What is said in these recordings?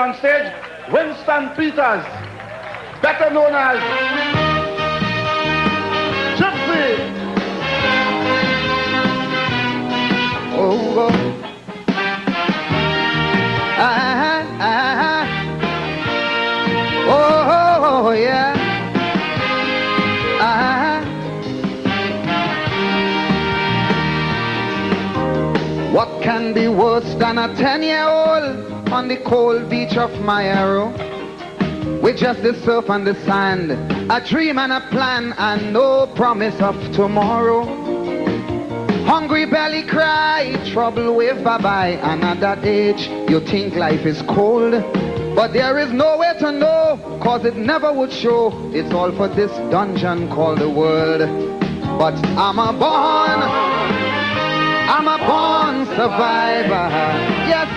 on stage, Winston Peters, better known as Gypsy. Oh, oh, yeah. What can be worse than a 10-year-old on the cold beach of my arrow? With just the surf and the sand, a dream and a plan and no promise of tomorrow. Hungry belly cry, trouble wave bye-bye. And at that age, you think life is cold. But there is no way to know, cause it never would show. It's all for this dungeon called the world. But I'm a born survivor. Yes,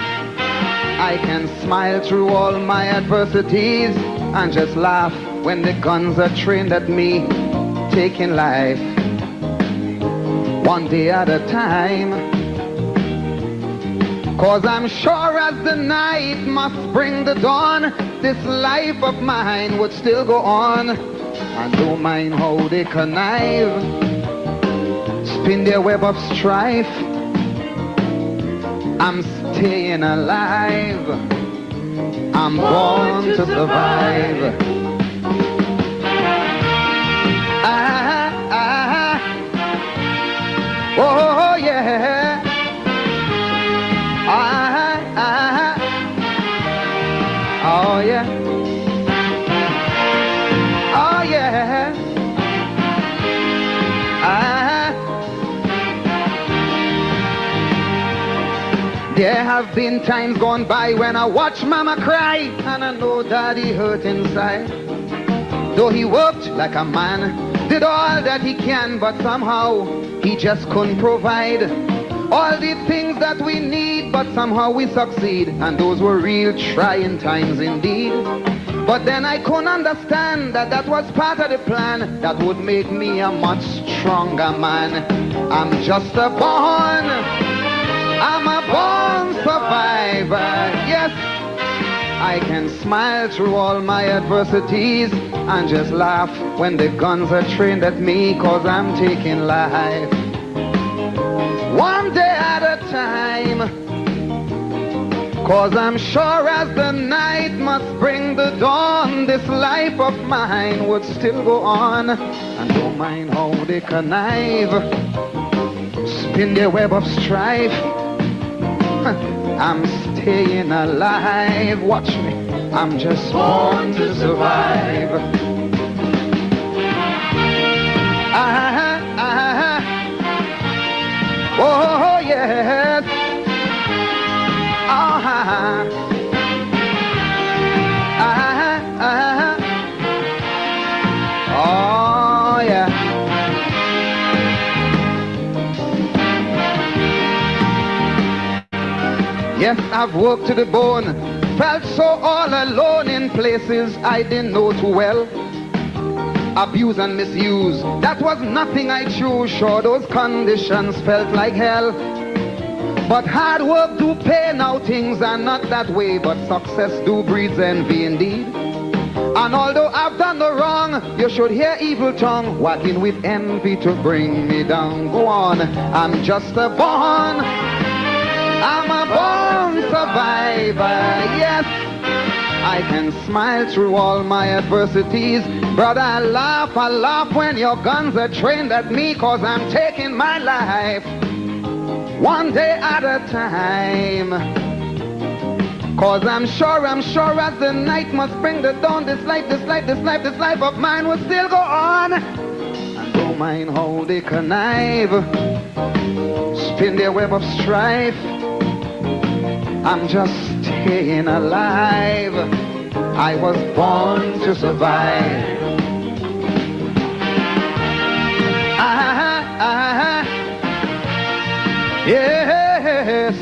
I can smile through all my adversities and just laugh when the guns are trained at me, taking life one day at a time. Cause I'm sure as the night must bring the dawn, this life of mine would still go on. I don't mind how they connive, spin their web of strife. I'm staying alive, I'm born to survive. Oh yeah. Oh yeah. Oh yeah. There have been times gone by when I watch mama cry and I know daddy hurt inside. Though he worked like a man, did all that he can, but somehow he just couldn't provide all the things that we need, but somehow we succeed. And those were real trying times indeed. But then I couldn't understand that that was part of the plan that would make me a much stronger man. I'm a born survivor. Yes, I can smile through all my adversities and just laugh when the guns are trained at me, cause I'm taking life one day at a time. Cause I'm sure as the night must bring the dawn, this life of mine would still go on. And don't mind how they connive, spin their web of strife. I'm staying alive, watch me, I'm just born to survive. Oh yes. Oh yeah. Yes, I've worked to the bone, felt so all alone in places I didn't know too well. Abuse and misuse, that was nothing I chose. Sure, those conditions felt like hell. But hard work do pay, now things are not that way. But success do breeds envy indeed. And although I've done the wrong, you should hear evil tongue working with envy to bring me down. Go on, I'm a born survivor. Yes, I can smile through all my adversities. Brother, I laugh when your guns are trained at me, cause I'm taking my life one day at a time. Cause I'm sure as the night must bring the dawn, this life of mine will still go on. And don't mind how they connive, spin their web of strife. I'm just staying alive, I was born to survive. Yes.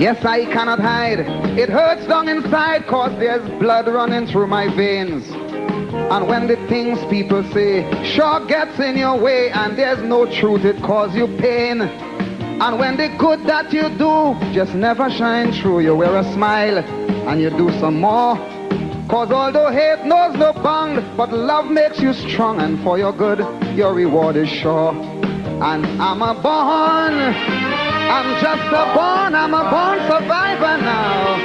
Yes, I cannot hide. It hurts down inside cause there's blood running through my veins. And when the things people say sure gets in your way and there's no truth, it cause you pain. And when the good that you do just never shine through, you wear a smile and you do some more. Cause although hate knows no bound, but love makes you strong, and for your good, your reward is sure. And I'm a born survivor now.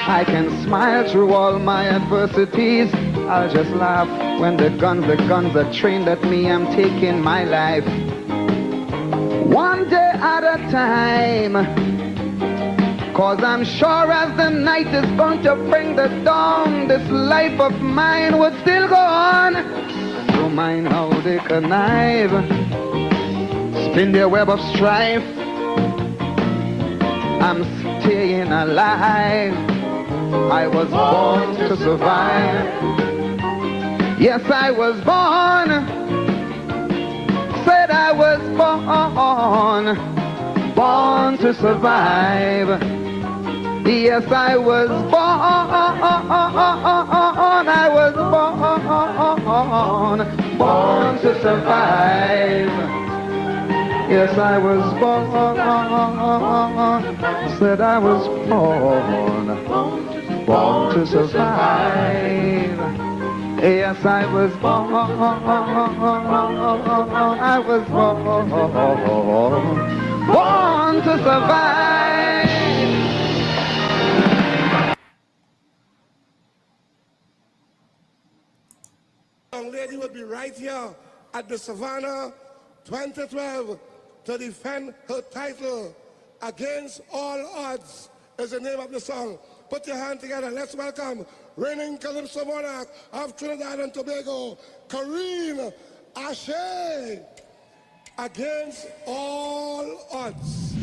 I can smile through all my adversities. I'll just laugh when the guns are trained at me. I'm taking my life one day at a time. Cause I'm sure as the night is going to bring the dawn, this life of mine would still go on. And don't mind how they connive, spin their web of strife. I'm staying alive. I was born to survive. Yes, I was born. Said I was born to survive. Yes, I was born. I was born to survive. Yes, I was born. Said I was born to survive. Yes, I was born. I was born to survive. Young lady will be right here at the Savannah 2012 to defend her title. Against All Odds is the name of the song. Put your hand together. Let's welcome reigning Calypso monarch of Trinidad and Tobago, Kareen Ashe. Against All Odds.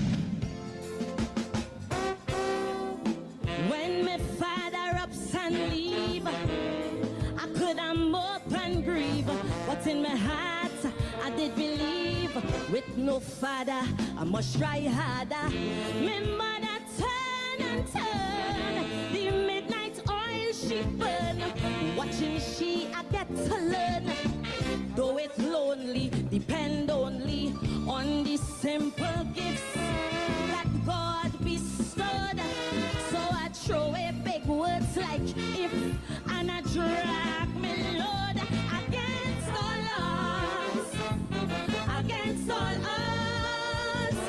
When my father ups and leave, I could am up and grieve, but in my heart I did believe. With no father, I must try harder. My mother turn and turn, the midnight oil she burn. Watching she, I get to learn. Though it's lonely, depend only on the simple gifts that God bestowed. So I throw away big words like if, and I drag me load against all odds, against all odds.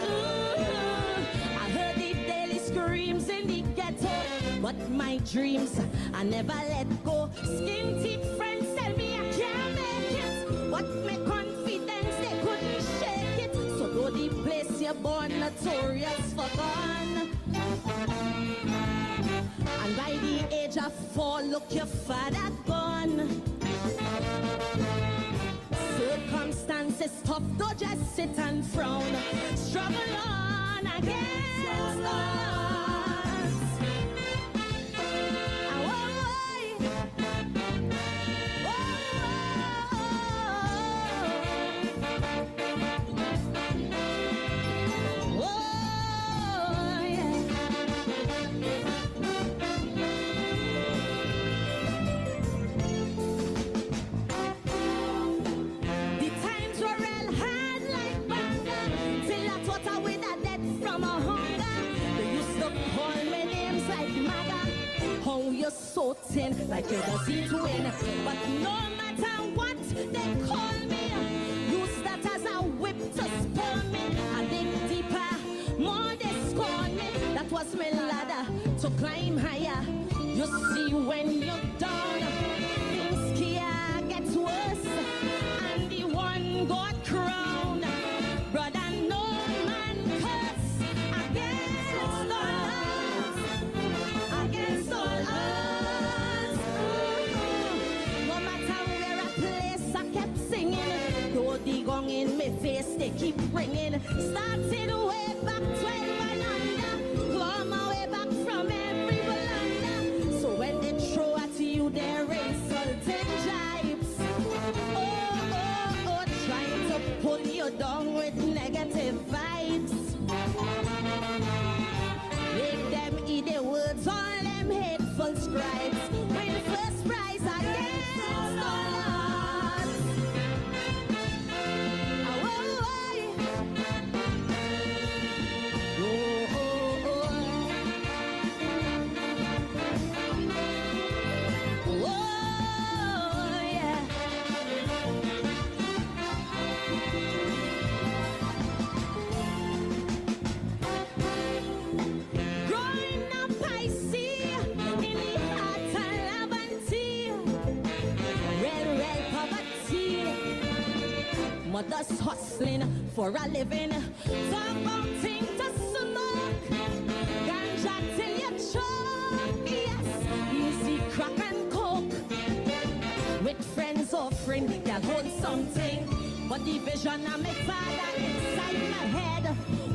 I heard the daily screams in the ghetto, but my dreams I never let go. Skin deep friends tell me I can't make it, but my confidence they couldn't shake it. So though the place you're born notorious for gone, and by the age of 4, look your father gone. Circumstances tough, don't just sit and frown. Struggle on against odds. So thin, like you're the seed to win. But no matter what they call me, use that as a whip to spur me. I dig deeper, more they scorn me. That was my ladder to climb higher. You see when you're down, things can get worse. And the one got crowned, brother, no man curse. Against all odds, against all odds. The gong in my face, they keep ringing. Started way back 12 and under. Come away back from every blunder. So when they throw at you their insulting jibes, trying to pull you down with negative vibes. just hustling for a living. Talk about things to smoke, ganja till you choke. Yes, easy crack and coke. With friends offering, they'll hold something. But the vision of my father inside my head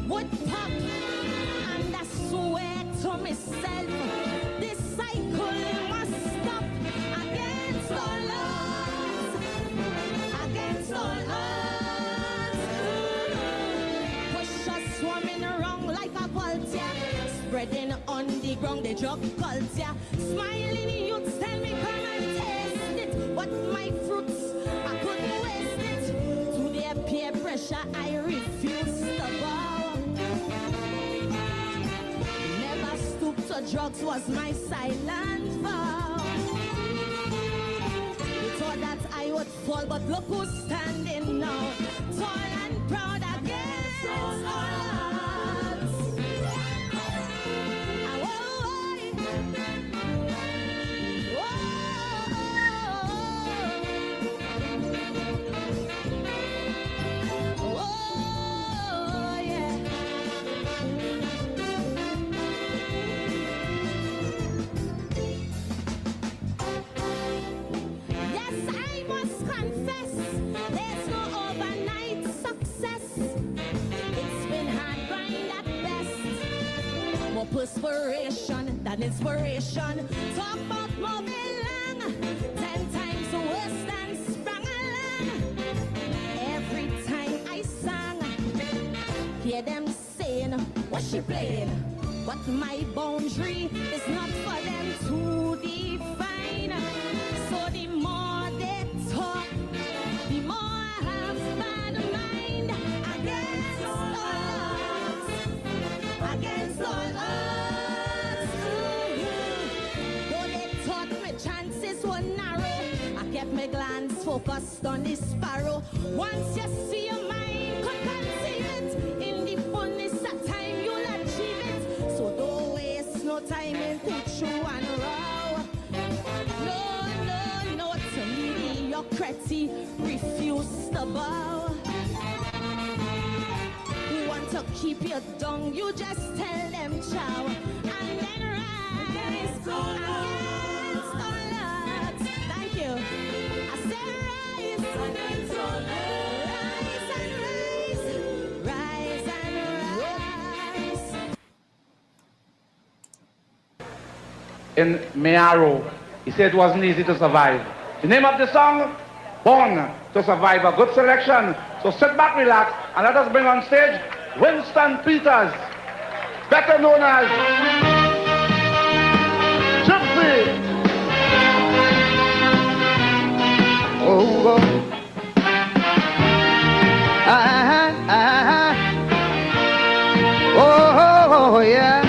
would pop. And I swear to myself, this cycle must stop. Against all odds, against all odds. Push us swarming around like a vulture, spreading on the ground the drug culture. Smiling youths tell me come and taste it, but my fruits I couldn't waste it. To their peer pressure I refuse to bow. Never stoop to drugs was my silent vow. You thought that I would fall, but look who's standing now, tall and proud against all odds. Perspiration than inspiration. Talk about moving long, 10 times worse than sprung along. Every time I sang, hear them saying, what she playing? But my boundary is not for them to define. So the more they talk, the more I have bad mind. Against all odds, against all odds. Chances were narrow. I kept my glance focused on the sparrow. Once you see your mind could conceive it, in the fullness of time you'll achieve it. So don't waste no time into chew and row. No, to mediocrity, refuse to bow. Who want to keep you down, you just tell them chow. And then rise, go on. Thank you. I said rise, against all rise and rise. In Mearo, he said it wasn't easy to survive. The name of the song, Born to Survive, a good selection. So sit back, relax, and let us bring on stage Winston Peters, better known as Gypsy. Oh, oh, yeah.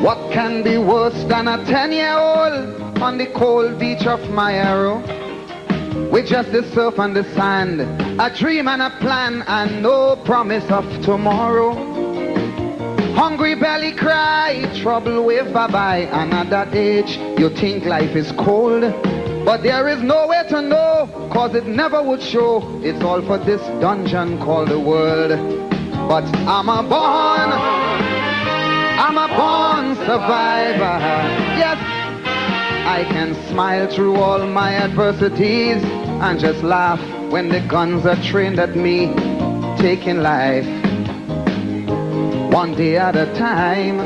What can be worse than a 10-year-old on the cold beach of Mearo, with just the surf and the sand, a dream and a plan and no promise of tomorrow? Hungry belly cry, trouble wave bye-bye. And at that age, you think life is cold, but there is no way to know, cause it never would show. It's all for this dungeon called the world. But I'm a born survivor. Yes, I can smile through all my adversities and just laugh when the guns are trained at me, taking life one day at a time.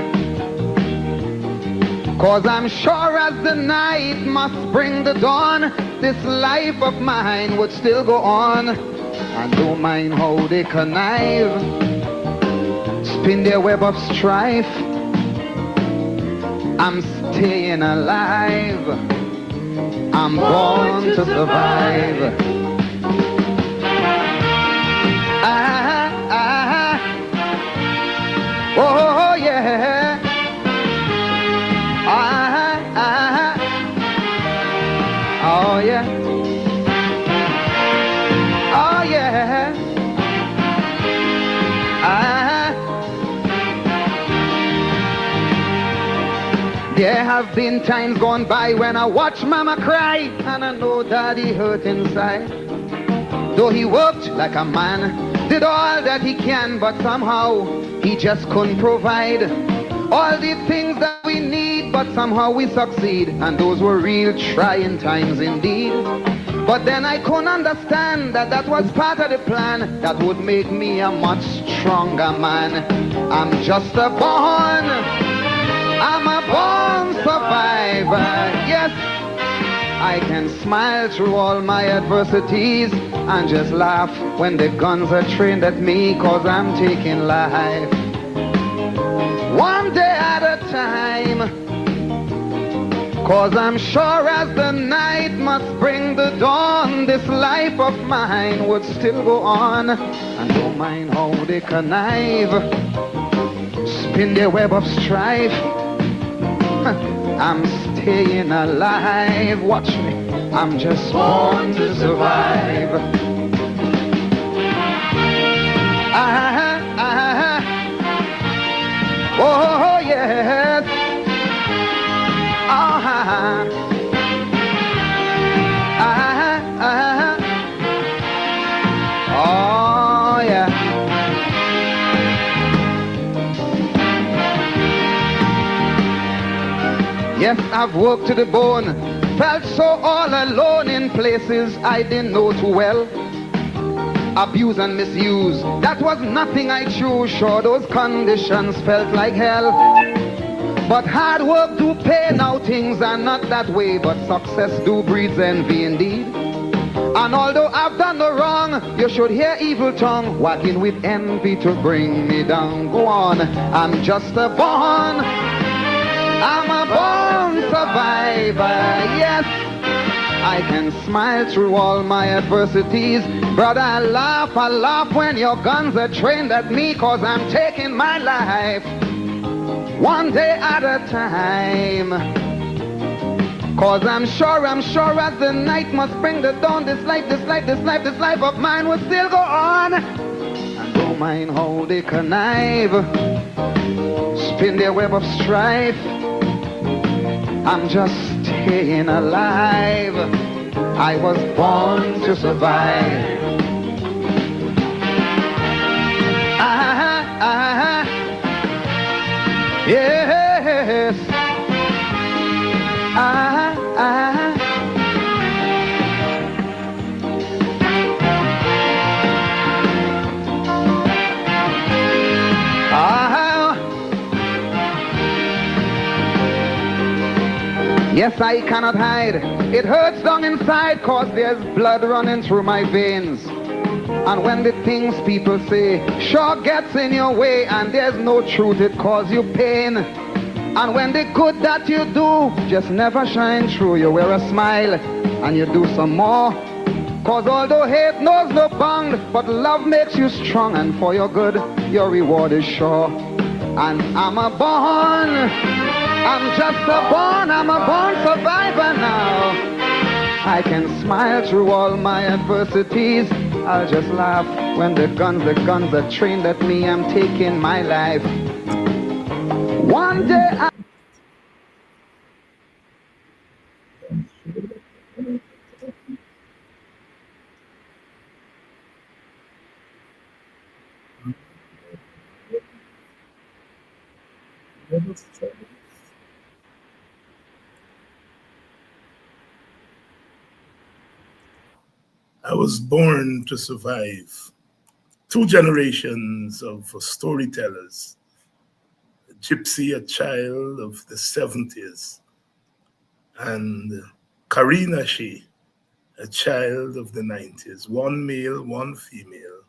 Cause I'm sure as the night must bring the dawn, this life of mine would still go on. I don't mind how they connive, spin their web of strife. I'm staying alive, I'm born to survive. Oh yeah. Oh yeah. Oh yeah. There have been times gone by when I watch mama cry, and I know daddy hurt inside. Though he worked like a man, did all that he can, but somehow he just couldn't provide all the things that we need, but somehow we succeed, and those were real trying times indeed. But then I couldn't understand that that was part of the plan that would make me a much stronger man. I'm just a born survivor, yes. I can smile through all my adversities and just laugh when the guns are trained at me, 'cause I'm taking life one day at a time. 'Cause I'm sure as the night must bring the dawn, this life of mine would still go on. And don't mind how they connive, spin their web of strife. I'm staying alive, watch me, I'm just born to survive. Oh yes. Oh yeah. Yes, I've worked to the bone, felt so all alone in places I didn't know too well. Abuse and misuse, that was nothing I chose. Sure, those conditions felt like hell. But hard work do pay, now things are not that way. But success do breeds envy indeed. And although I've done no wrong, you should hear evil tongue working with envy to bring me down. Go on, I'm just a born survivor, yes. I can smile through all my adversities. Brother, I laugh when your guns are trained at me, 'cause I'm taking my life one day at a time. 'Cause I'm sure as the night must bring the dawn, this life of mine will still go on. And don't mind how they connive, spin their web of strife. I'm just staying alive. I was born to survive. Yes. Yes, I cannot hide. It hurts down inside, 'cause there's blood running through my veins. And when the things people say sure gets in your way and there's no truth, it causes you pain. And when the good that you do just never shine through, you wear a smile and you do some more. 'Cause although hate knows no bound, but love makes you strong, and for your good, your reward is sure. And I'm a born survivor now. I can smile through all my adversities. I'll just laugh when the guns are trained at me. I'm taking my life one day. I was born to survive. Two generations of storytellers. Gypsy, a child of the 70s, and Karina Shea, a child of the 90s. One male, one female,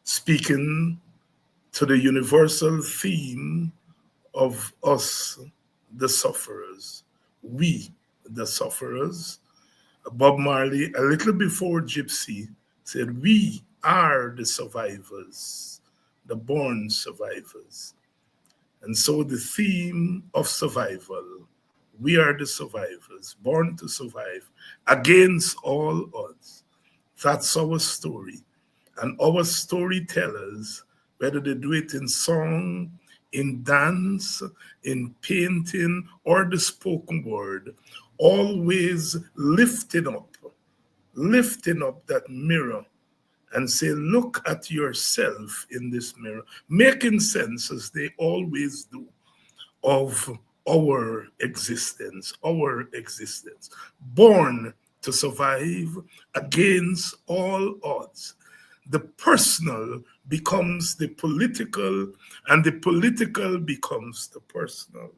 speaking to the universal theme of us, the sufferers. We, the sufferers. Bob Marley, a little before Gypsy, said, we are the survivors, the born survivors. And so the theme of survival, we are the survivors, born to survive against all odds. That's our story. And our storytellers, whether they do it in song, in dance, in painting, or the spoken word, always lifting up that mirror and say, look at yourself in this mirror, making sense as they always do of our existence, born to survive against all odds. The personal becomes the political, and the political becomes the personal.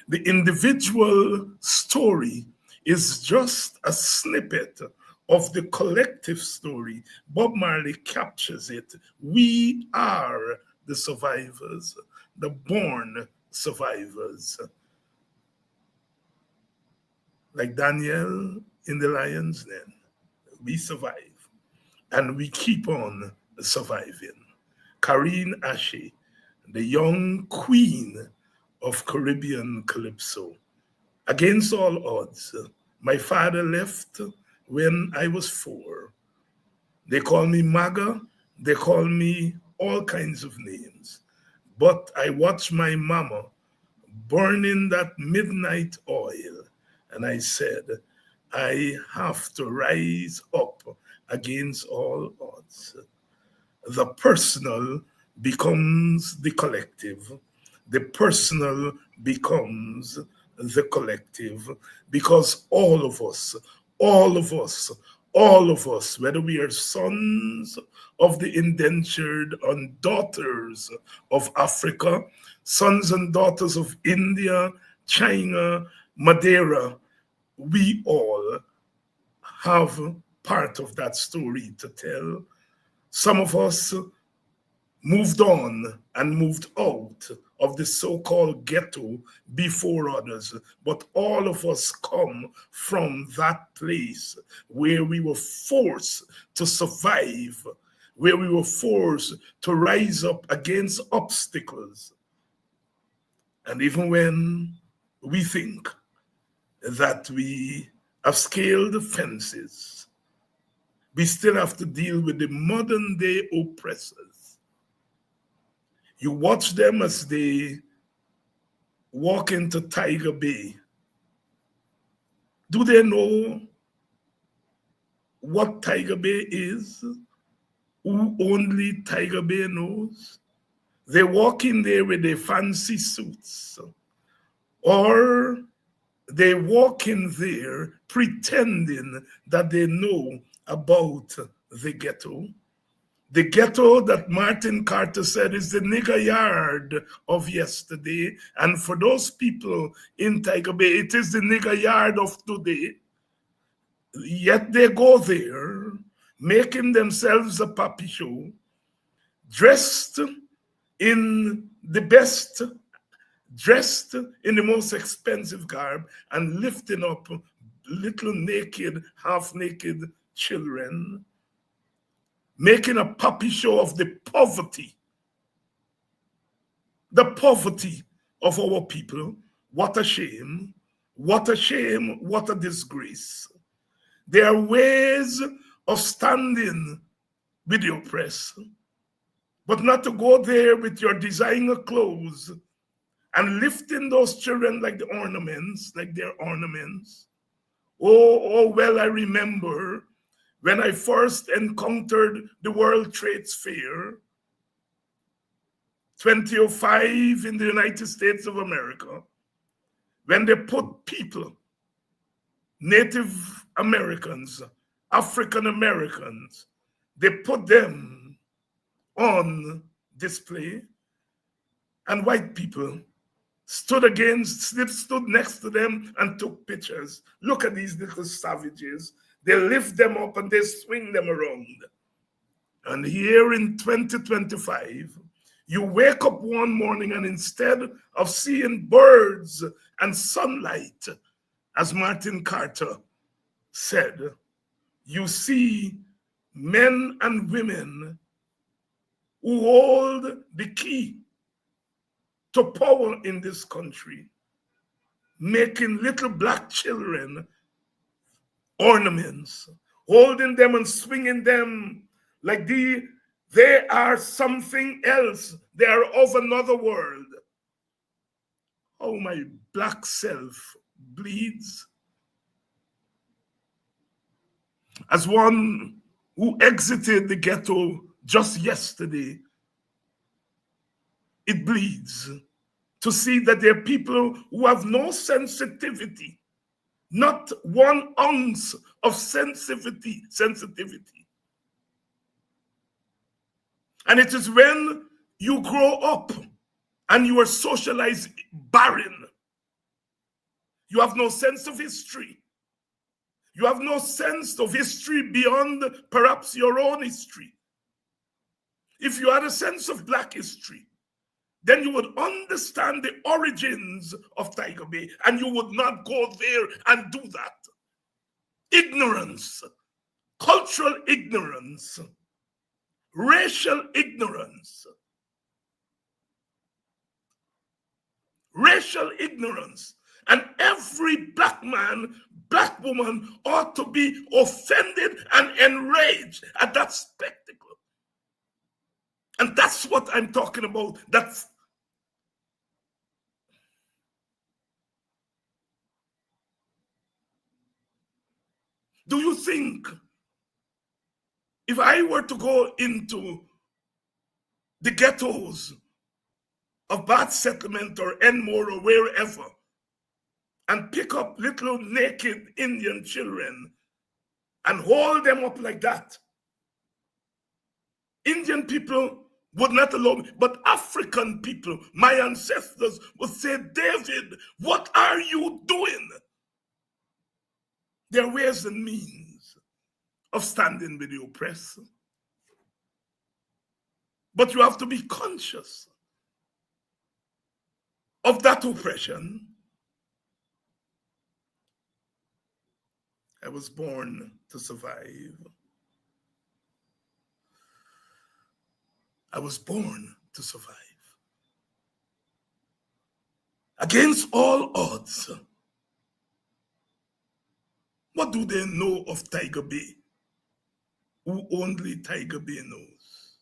The individual story is just a snippet of the collective story. Bob Marley captures it. We are the survivors, the born survivors. Like Daniel in the lion's den, we survive and we keep on surviving. Karine Ashe, the young queen of Caribbean calypso. Against all odds, my father left when I was 4. They call me Maga, they call me all kinds of names. But I watched my mama burning that midnight oil, and I said, I have to rise up against all odds. The personal becomes the collective. The personal becomes the collective, because all of us, whether we are sons of the indentured and daughters of Africa, sons and daughters of India, China, Madeira, we all have part of that story to tell. Some of us moved on and moved out of the so-called ghetto before others, but all of us come from that place where we were forced to survive, where we were forced to rise up against obstacles. And even when we think that we have scaled fences, we still have to deal with the modern day oppressors. You watch them as they walk into Tiger Bay. Do they know what Tiger Bay is? Who only Tiger Bay knows? They walk in there with their fancy suits, or they walk in there pretending that they know about the ghetto. The ghetto that Martin Carter said is the nigger yard of yesterday. And for those people in Tiger Bay, it is the nigger yard of today. Yet they go there, making themselves a puppy show, dressed in the best, dressed in the most expensive garb, and lifting up little naked, half-naked children, making a puppy show of the poverty of our people. What a shame, what a shame, what a disgrace. There are ways of standing with the oppressed, but not to go there with your designer clothes and lifting those children like the ornaments, like their ornaments. Oh, well, I remember when I first encountered the World Trade Fair, 2005 in the United States of America, when they put people, Native Americans, African Americans, they put them on display, and white people stood next to them and took pictures. Look at these little savages. They lift them up and they swing them around. And here in 2025, you wake up one morning and instead of seeing birds and sunlight, as Martin Carter said, you see men and women who hold the key to power in this country, making little black children ornaments, holding them and swinging them like They are something else. They are of another world. Oh, my black self bleeds as one who exited the ghetto just yesterday. It bleeds to see that there are people who have no sensitivity, not 1 ounce of sensitivity. And it is when you grow up and you are socialized barren, you have no sense of history. You have no sense of history beyond perhaps your own history. If you had a sense of black history, then you would understand the origins of Tiger Bay, and you would not go there and do that. Ignorance, cultural ignorance, racial ignorance, and every black man, black woman ought to be offended and enraged at that spectacle. And that's what I'm talking about. Do you think if I were to go into the ghettos of Bath Settlement or Enmore or wherever and pick up little naked Indian children and hold them up like that, Indian people would not allow me, but African people, my ancestors, would say, David, what are you doing? There are ways and means of standing with the oppressed. But you have to be conscious of that oppression. I was born to survive. I was born to survive. Against all odds, what do they know of Tiger Bay? Who only Tiger Bay knows?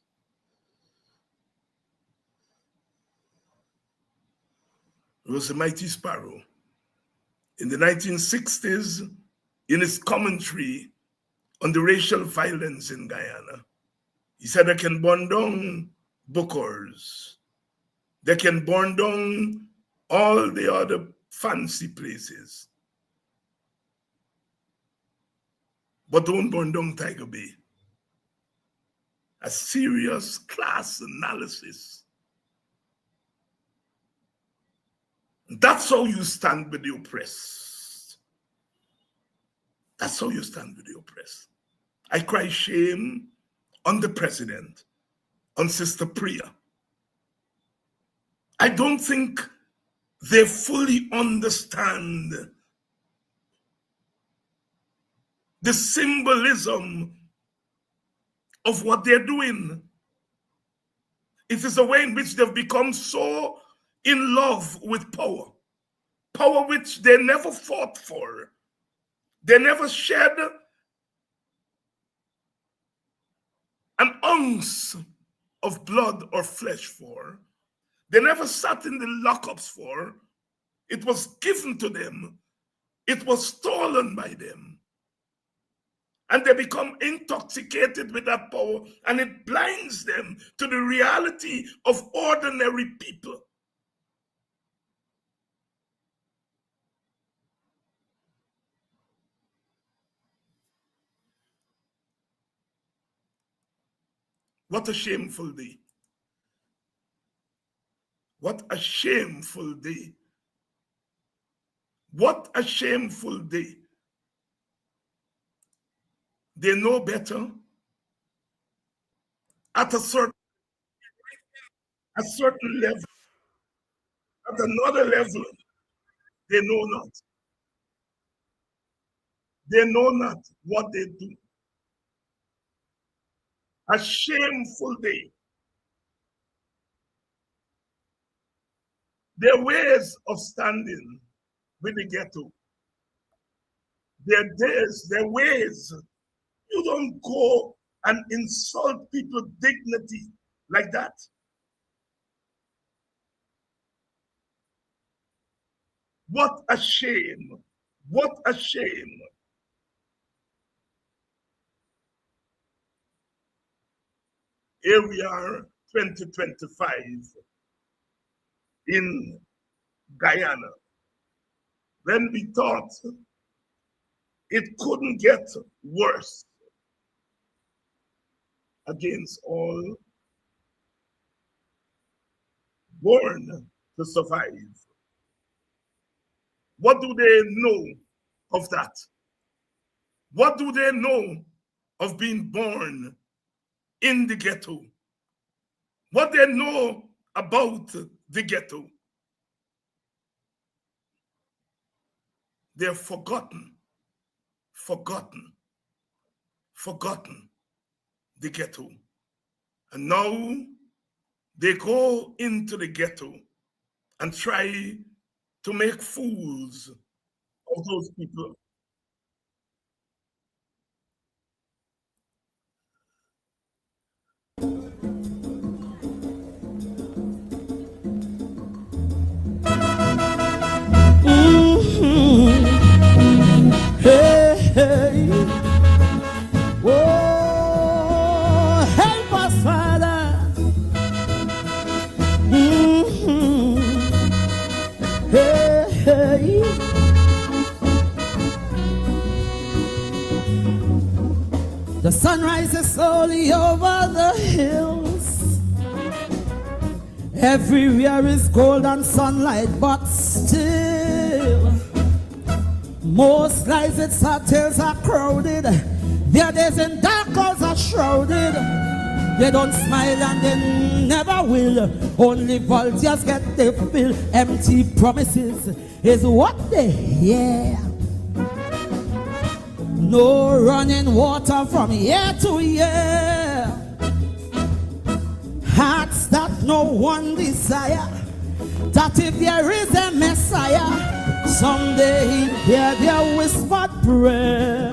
It was a mighty sparrow. In the 1960s, in his commentary on the racial violence in Guyana, he said, they can burn down Bookers. They can burn down all the other fancy places. But don't burn down Tiger Bay. A serious class analysis. That's how you stand with the oppressed. That's how you stand with the oppressed. I cry shame on the president, on Sister Priya. I don't think they fully understand the symbolism of what they're doing. It is a way in which they've become so in love with power, power which they never fought for. They never shed an ounce of blood or flesh for. They never sat in the lockups for. It was given to them. It was stolen by them. And they become intoxicated with that power, and it blinds them to the reality of ordinary people. What a shameful day. What a shameful day. What a shameful day. They know better. At a certain level, at another level, they know not. They know not what they do. A shameful day. Their ways of standing with the ghetto, their days, their ways. You don't go and insult people's dignity like that? What a shame. What a shame. Here we are, 2025, in Guyana, when we thought it couldn't get worse against all born to survive. What do they know of that? What do they know of being born in the ghetto? What they know about the ghetto? They're forgotten the ghetto. And now they go into the ghetto and try to make fools of those people. Hey, hey. Oh, help us, Father. Hey, hey. The sun rises slowly over the hills. Everywhere is golden sunlight, but still most lights its hotels are crowded. Their days in dark clouds are shrouded. They don't smile and they never will. Only volunteers get their fill. Empty promises is what they hear. No running water from year to year. Hearts that no one desire. That if there is a Messiah, someday he'll hear their whispered prayer.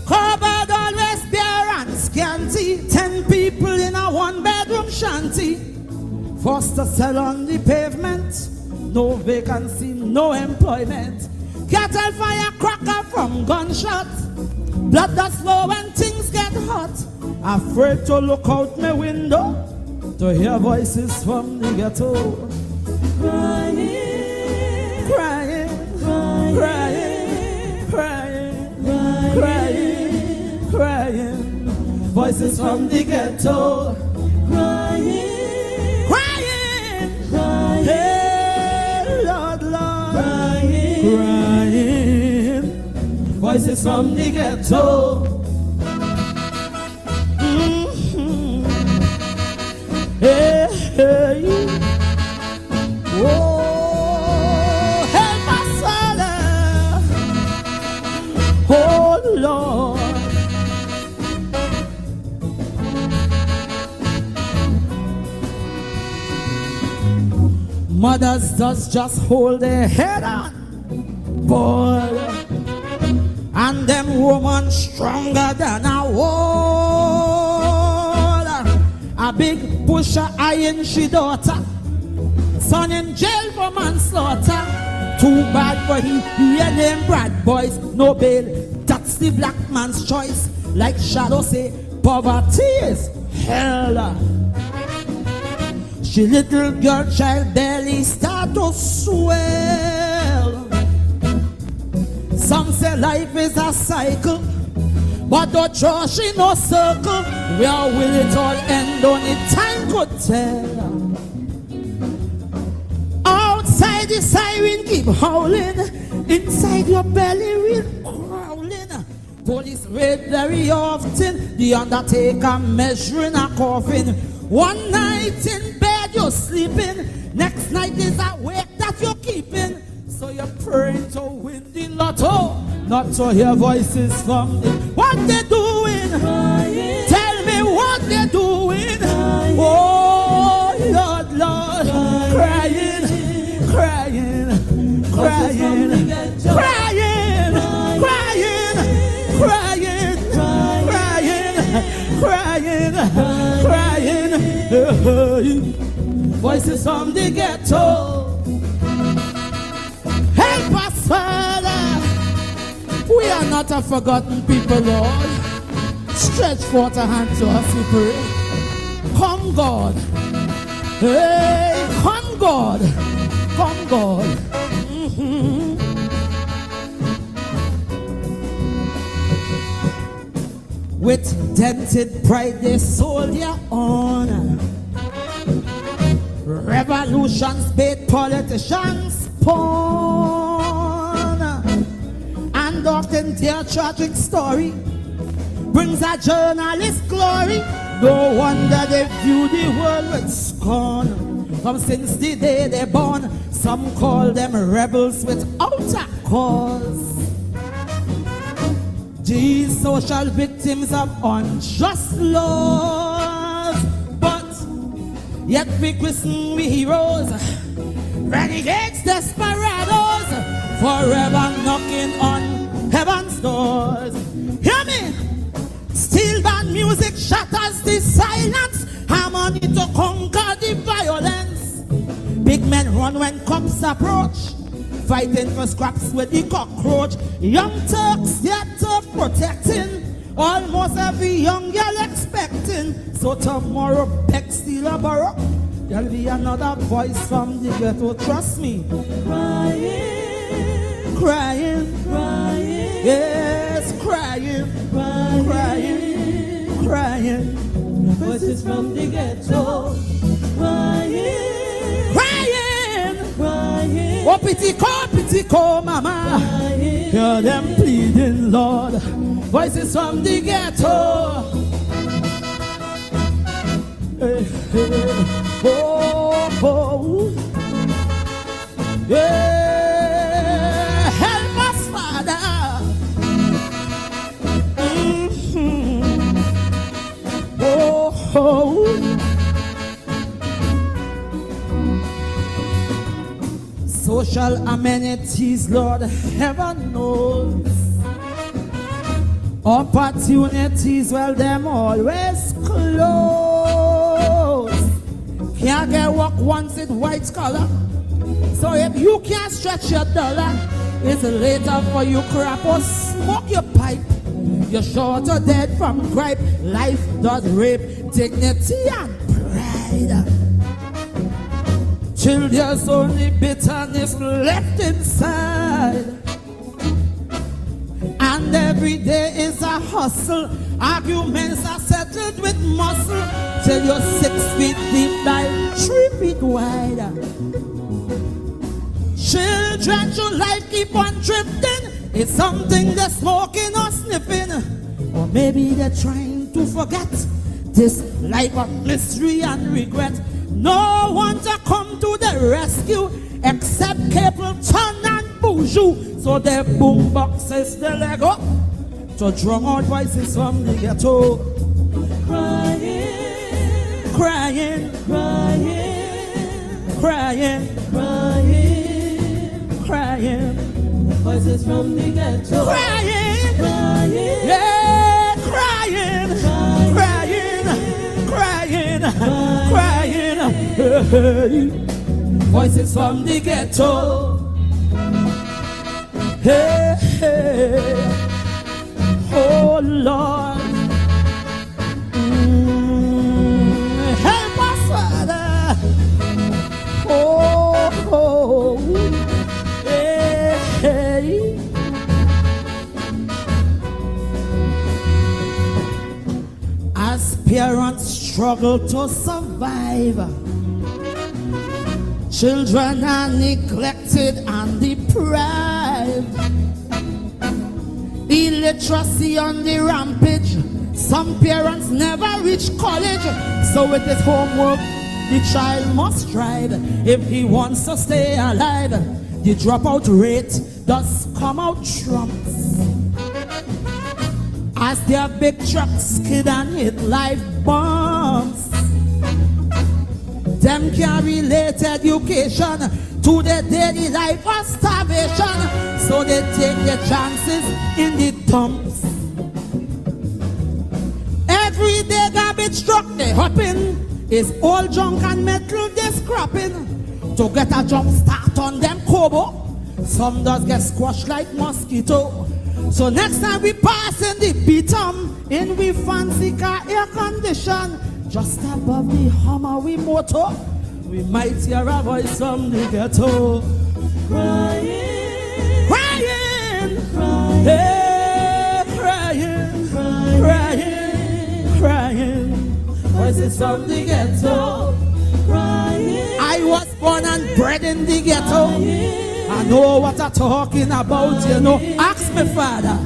Covered always bare and scanty. 10 people in a one-bedroom shanty. Forced to sell on the pavement. No vacancy, no employment. Cattle fire cracker from gunshots. Blood that's low when things get hot. Afraid to look out my window to hear voices from the ghetto. Crying, crying, crying, crying, crying, crying. Voices from the ghetto. Crying, crying, crying. Hey, Lord, Lord. Crying, crying. Voices from the ghetto. Hey, hey. Oh, help us, Father. Oh, Lord. Mothers just hold their head on, boy. And them woman stronger than a wall. A big pusher eyeing she daughter. Son in jail for manslaughter. Too bad for he ain't named Brad Boys. No bail, that's the black man's choice. Like Shadow say, poverty is hell. She little girl child belly start to swell. Some say life is a cycle, but don't draw she no circle. Where will it all end? Only time could tell. Outside the siren keep howling. Inside your belly will crawling. Police raid very often. The undertaker measuring a coffin. One night in bed you're sleeping. Next night is a wake that you're keeping. So you're praying to win the lotto, not to hear voices from the. What they doing? Crying. Tell me what they doing. Crying. Oh Lord, Lord, crying, crying, crying, crying, crying, crying, crying, crying. crying, crying. Voices from the ghetto. Help us, Father. We are not a forgotten people, Lord. Stretch forth a hand to us, we pray. Come, God. Hey, come, God. Come, God. With dented pride they sold their honor. Revolutions bait politicians pawn. And often their tragic story brings a journalist glory. No wonder they view the world with scorn. From since the day they're born, some call them rebels without a cause. These social victims of unjust laws, but yet we christen we heroes, renegades, desperados, forever knocking on heaven's doors. Hear me! Steel band music shatters the silence, harmony to conquer the violence. Big men run when cops approach, fighting for scraps with the cockroach. Young Turks yet protecting, almost every young girl expecting. So tomorrow, Peck still a borrow. There'll be another voice from the ghetto, trust me. Crying, crying, crying. Yes, crying, crying, crying, crying. Voices from the ghetto. Crying, crying, crying. Oh, pity call, mama. Crying. Hear them pleading, Lord. Voices from the ghetto. Hey, hey. Oh, oh. Yeah. Help us, Father. Oh, oh. Social amenities, Lord, heaven knows. Opportunities, well, them always close. Can't get work once in white collar. So if you can't stretch your dollar, it's later for you crap or smoke your pipe. You're short or dead from gripe. Life does rape dignity and pride. Till there's only bitterness left inside. And every day is a hustle. Arguments are settled with muscle. Till you're 6 feet deep by 3 feet wide. Children should life keep on drifting. It's something they're smoking or sniffing. Or maybe they're trying to forget this life of mystery and regret. No one to come to the rescue except Capleton and Boujou. So their boom boxes they leg up to drum out voices from the ghetto. Crying, crying, crying, crying, crying, crying. Voices from the ghetto. Crying, crying, yeah, crying, crying, crying, crying. Voices from the ghetto. Hey, hey. Oh Lord, help us, Father. Oh, oh. Hey, hey. As parents struggle to survive, children are neglected and deprived. Illiteracy on the rampage. Some parents never reach college, so with his homework, the child must strive if he wants to stay alive. The dropout rate does come out trumps. As their big trucks skid and hit life bombs, them can't relate education to their daily life or starvation, so they take their chances in the dumps. Every day it struck, they hopping. It's all junk and metal they scrapping. To get a jump start on them Kobo. Some does get squashed like mosquito. So next time we pass in the beatum, in we fancy car air condition, just above the Hummer we motor, we might hear a voice from the ghetto. Crying, crying, crying, hey, crying, crying, crying, voices from the ghetto. Crying, I was born and bred in the ghetto. Crying, I know what I'm talking about, you know. Ask me, Father.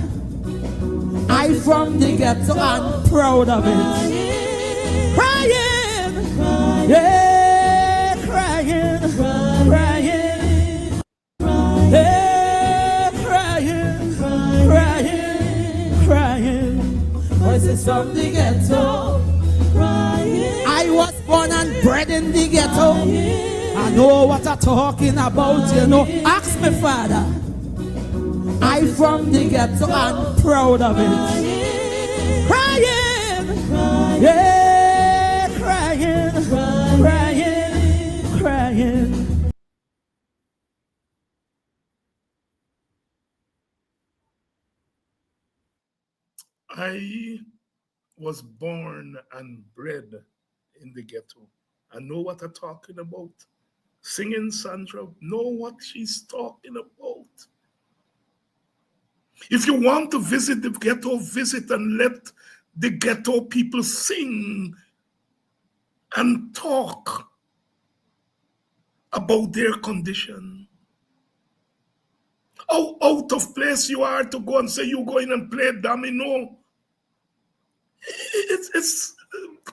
I from the ghetto and proud of it. Crying, yeah, crying, crying, yeah, crying, crying, crying. Voices from the ghetto. Crying. I was born and bred in the ghetto. I know what I'm talking about, you know. Ask me, Father. I from the ghetto and proud of it. Crying, yeah, crying, crying, crying. I was born and bred in the ghetto. I know what I'm talking about. Singing Sandra, know what she's talking about. If you want to visit the ghetto, visit and let the ghetto people sing and talk about their condition. How out of place you are to go and say you go in and play domino. It's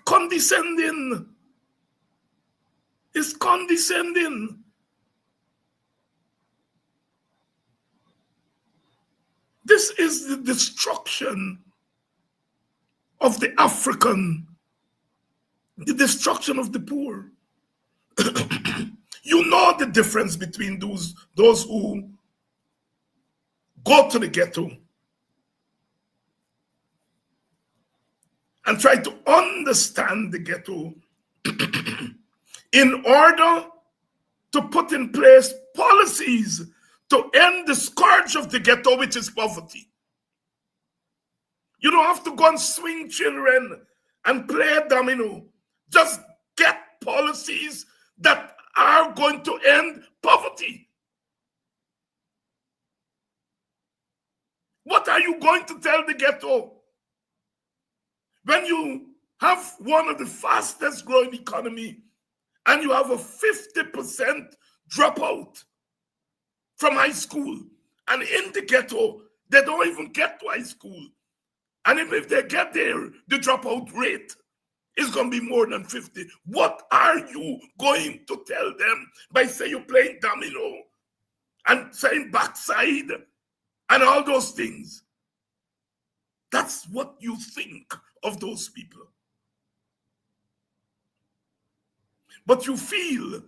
condescending. It's condescending. This is the destruction of the African, the destruction of the poor. You know the difference between those who go to the ghetto and try to understand the ghetto in order to put in place policies to end the scourge of the ghetto, which is poverty. You don't have to go and swing children and play domino. Just get policies that are going to end poverty. What are you going to tell the ghetto when you have one of the fastest growing economy and you have a 50% dropout from high school, and in the ghetto they don't even get to high school, and even if they get there, the dropout rate is going to be more than 50. What are you going to tell them by saying you're playing domino and saying backside and all those things? That's what you think of those people. But you feel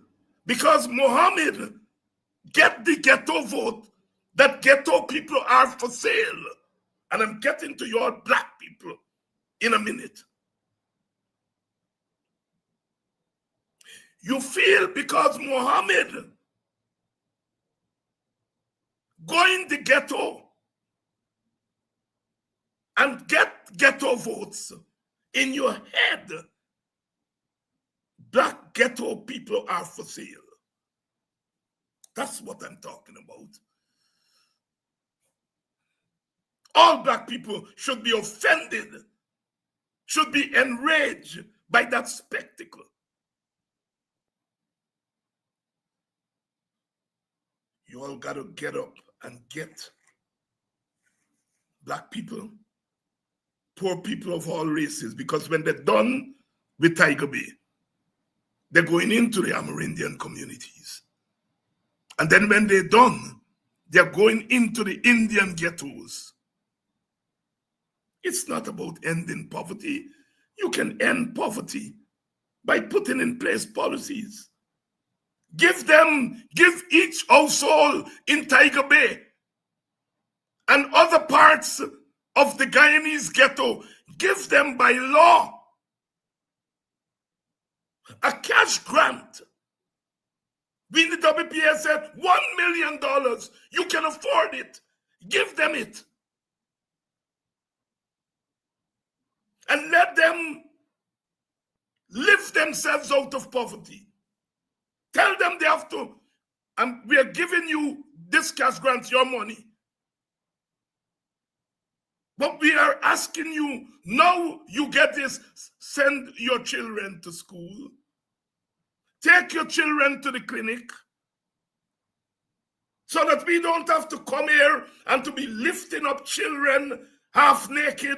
because Muhammad get the ghetto vote that ghetto people are for sale. And I'm getting to your black people in a minute. You feel because Muhammad go in the ghetto and get ghetto votes, in your head, black ghetto people are for sale. That's what I'm talking about. All black people should be offended, should be enraged by that spectacle. You all got to get up and get black people, poor people of all races, because when they're done with Tiger Bay, they're going into the Amerindian communities. And then when they're done, they're going into the Indian ghettos. It's not about ending poverty. You can end poverty by putting in place policies. Give each household in Tiger Bay and other parts of the Guyanese ghetto, give them by law A cash grant. We in the WPA said $1 million. You can afford it. Give them it. And let them lift themselves out of poverty. Tell them they have to, and we are giving you this cash grant, your money. But we are asking you, now you get this, send your children to school. Take your children to the clinic so that we don't have to come here and to be lifting up children half naked.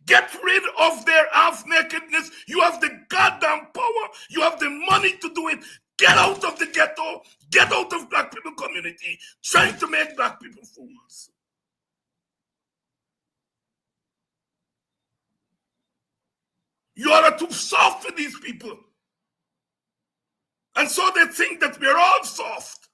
Get rid of their half nakedness. You have the goddamn power. You have the money to do it. Get out of the ghetto. Get out of black people community trying to make black people fools. You are too soft for these people. And so they think that we're all soft.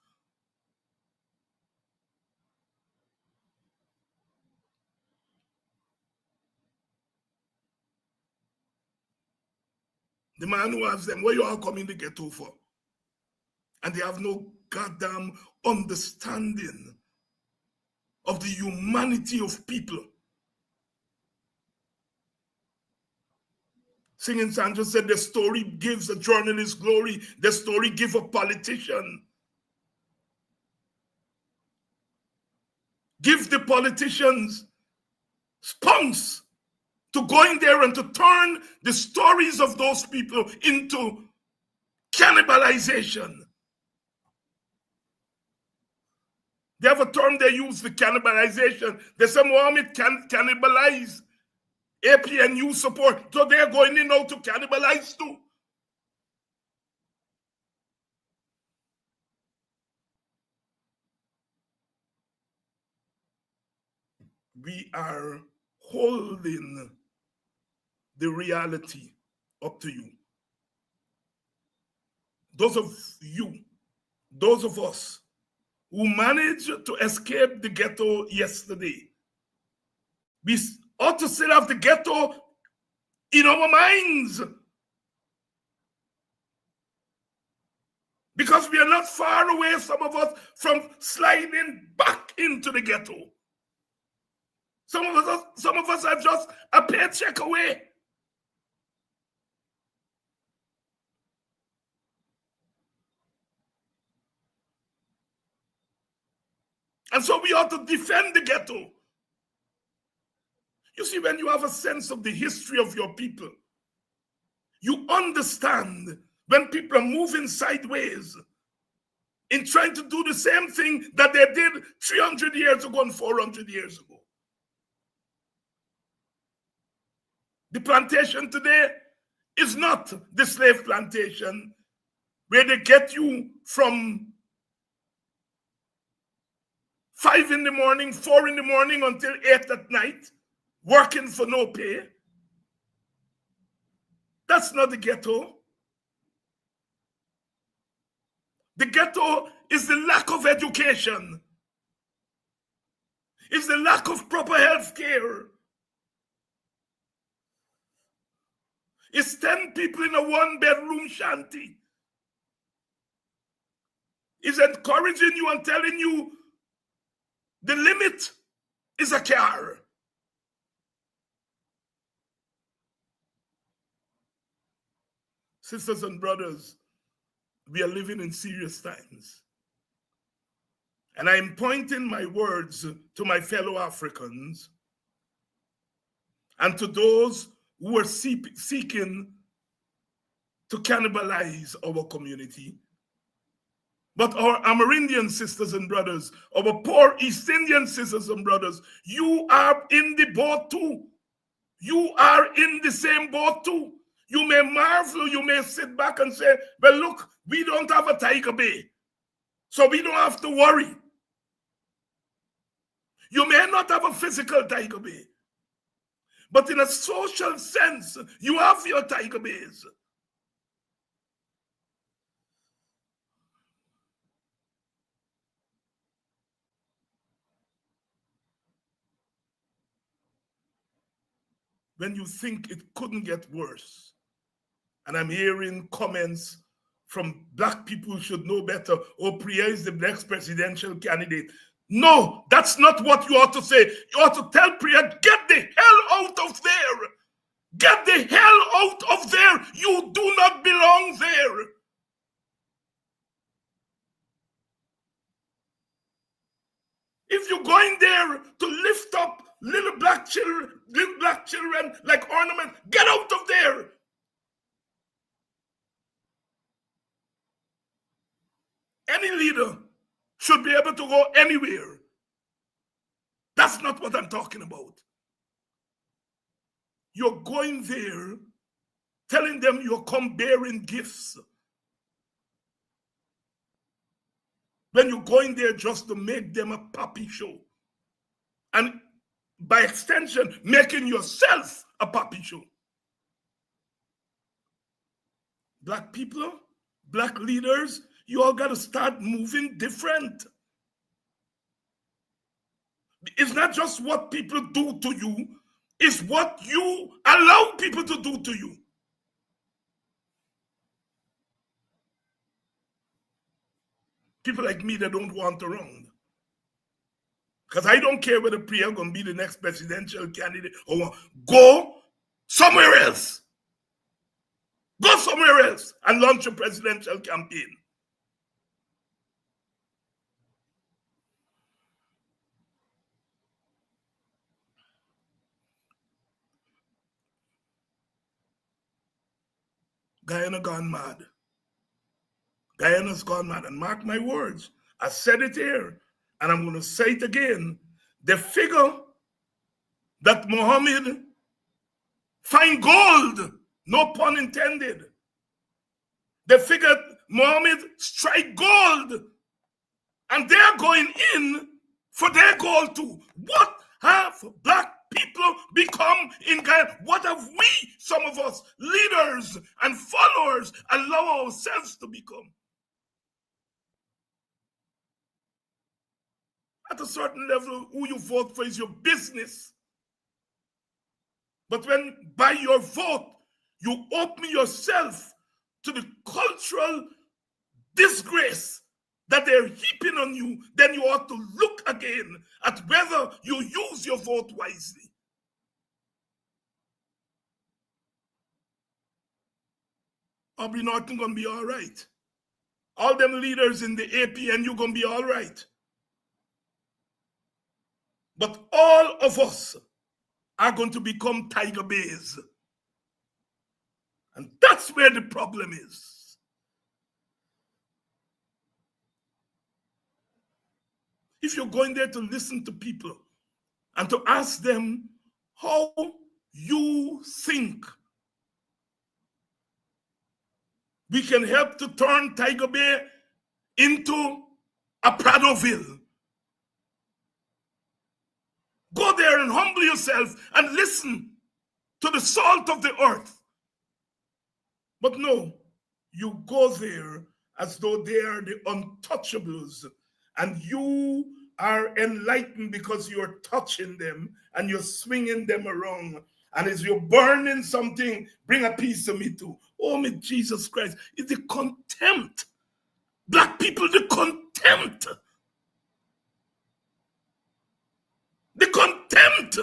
The man who asks them, where you all coming to ghetto for? And they have no goddamn understanding of the humanity of people. Singing Sandra said the story gives a journalist glory. The story gives a politician. Give the politicians spunks to go in there and to turn the stories of those people into cannibalization. They have a term they use for cannibalization. They say Mohammed can cannibalize APNU support. So they're going in now to cannibalize too. We are holding the reality up to you. Those of you, those of us who managed to escape the ghetto yesterday, we ought to still have the ghetto in our minds. Because we are not far away, some of us, from sliding back into the ghetto. Some of us are just a paycheck away. And so we ought to defend the ghetto. You see, when you have a sense of the history of your people, you understand when people are moving sideways in trying to do the same thing that they did 300 years ago and 400 years ago. The plantation today is not the slave plantation where they get you from 5 in the morning, 4 in the morning until 8 at night, working for no pay. That's not the ghetto. The ghetto is the lack of education. It's the lack of proper health care. It's 10 people in a 1-bedroom shanty. It's encouraging you and telling you the limit is a car. Sisters and brothers, we are living in serious times. And I am pointing my words to my fellow Africans and to those who are seeking to cannibalize our community. But our Amerindian sisters and brothers, our poor East Indian sisters and brothers, you are in the boat too. You are in the same boat too. You may marvel, you may sit back and say, well, look, we don't have a Tiger Bay, so we don't have to worry. You may not have a physical Tiger Bay, but in a social sense, you have your Tiger Bays. When you think it couldn't get worse, And I'm hearing comments from black people who should know better. Oh, Priya is the next presidential candidate. No, that's not what you ought to say. You ought to tell Priya, get the hell out of there. Get the hell out of there. You do not belong there. If you're going there to lift up little black children like ornament, get out of there. Any leader should be able to go anywhere. That's not what I'm talking about. You're going there, telling them you're come bearing gifts. When you're going there just to make them a puppy show. And by extension, making yourself a puppy show. Black people, black leaders, you all got to start moving different. It's not just what people do to you, it's what you allow people to do to you. People like me that don't want around. Because I don't care whether Priya going to be the next presidential candidate or go somewhere else. Go somewhere else and launch a presidential campaign. Guyana gone mad. Guyana's gone mad. And mark my words, I said it here, and I'm going to say it again. The figure that Mohammed find gold, no pun intended. The figure Mohammed strike gold, and they're going in for their gold too. What have black people become in Guyana? What have we, some of us, leaders and followers, allow ourselves to become? At a certain level, who you vote for is your business. But when by your vote, you open yourself to the cultural disgrace that they're heaping on you, then you ought to look again at whether you use your vote wisely. Aubrey Norton gonna be all right. All them leaders in the APN, you gonna be all right. But all of us are going to become Tiger Bays. And that's where the problem is. If you're going there to listen to people and to ask them how you think we can help to turn Tiger Bay into a Pradoville. Go there and humble yourself and listen to the salt of the earth. But no, you go there as though they are the untouchables, and you are enlightened because you're touching them and you're swinging them around. And as you're burning something, bring a piece of me too. Oh, my Jesus Christ, it's the contempt. Black people, the contempt. The contempt.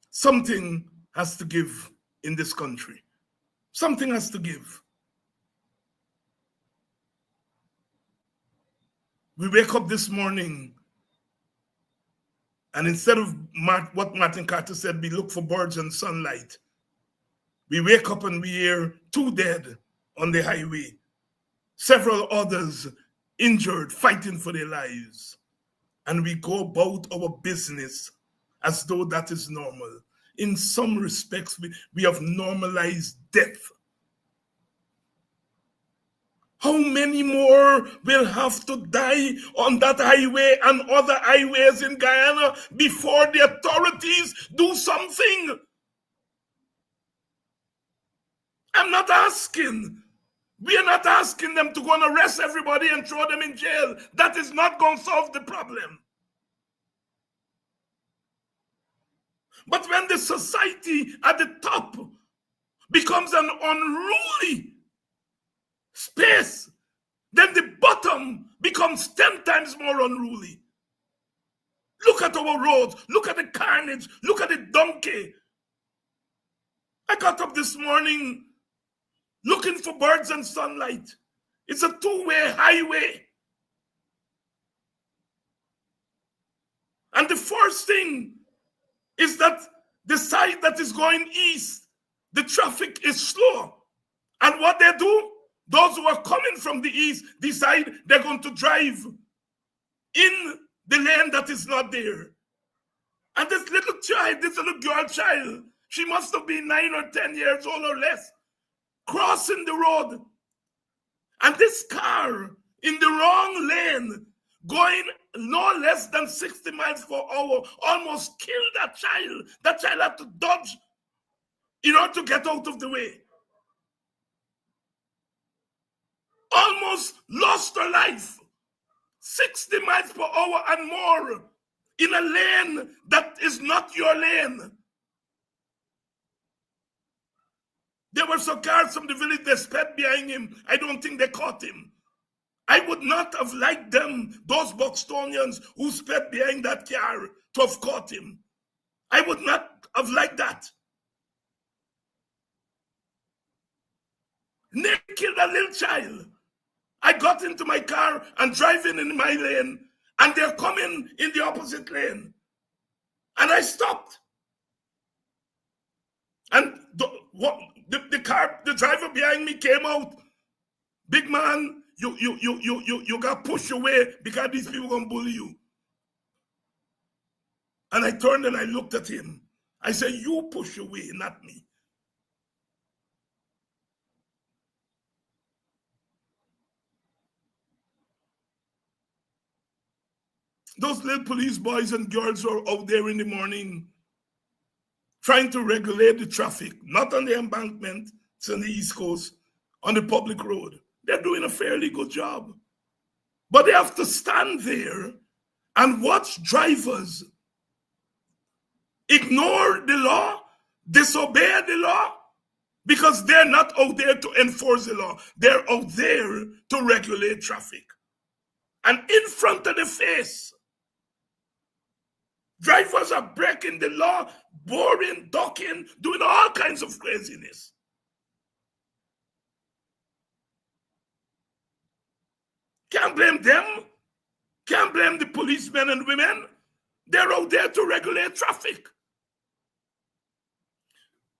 Something has to give in this country. Something has to give. We wake up this morning, and instead of what Martin Carter said, we look for birds and sunlight. We wake up and we hear 2 dead on the highway, several others injured, fighting for their lives. And we go about our business as though that is normal. In some respects, we have normalized death. How many more will have to die on that highway and other highways in Guyana before the authorities do something? I'm not asking We are not asking them to go and arrest everybody and throw them in jail. That is not going to solve the problem. But when the society at the top becomes an unruly space, then the bottom becomes 10 times more unruly. Look at our roads. Look at the carnage. Look at the donkey. I got up this morning looking for birds and sunlight. It's a two-way highway. And the first thing is that the side that is going east, the traffic is slow. And what they do, those who are coming from the east decide they're going to drive in the lane that is not there. And this little child, this little girl child, she must have been 9 or 10 years old or less, crossing the road. And this car in the wrong lane, going no less than 60 miles per hour, almost killed that child. That child had to dodge in order to get out of the way. Almost lost her life. 60 miles per hour and more in a lane that is not your lane. There were some cars from the village that sped behind him. I don't think they caught him. I would not have liked them, those Buxtonians who sped behind that car, to have caught him. I would not have liked that. They killed a little child. I got into my car and driving in my lane, and they're coming in the opposite lane. And I stopped. And the driver behind me came out. Big man, you got pushed away because these people gonna bully you. And I turned and I looked at him. I said, you push away, not me. Those little police boys and girls are out there in the morning trying to regulate the traffic, not on the embankment, it's on the East Coast, on the public road. They're doing a fairly good job. But they have to stand there and watch drivers ignore the law, disobey the law, because they're not out there to enforce the law. They're out there to regulate traffic. And in front of the face, drivers are breaking the law, boring, ducking, doing all kinds of craziness. Can't blame them. Can't blame the policemen and women. They're out there to regulate traffic.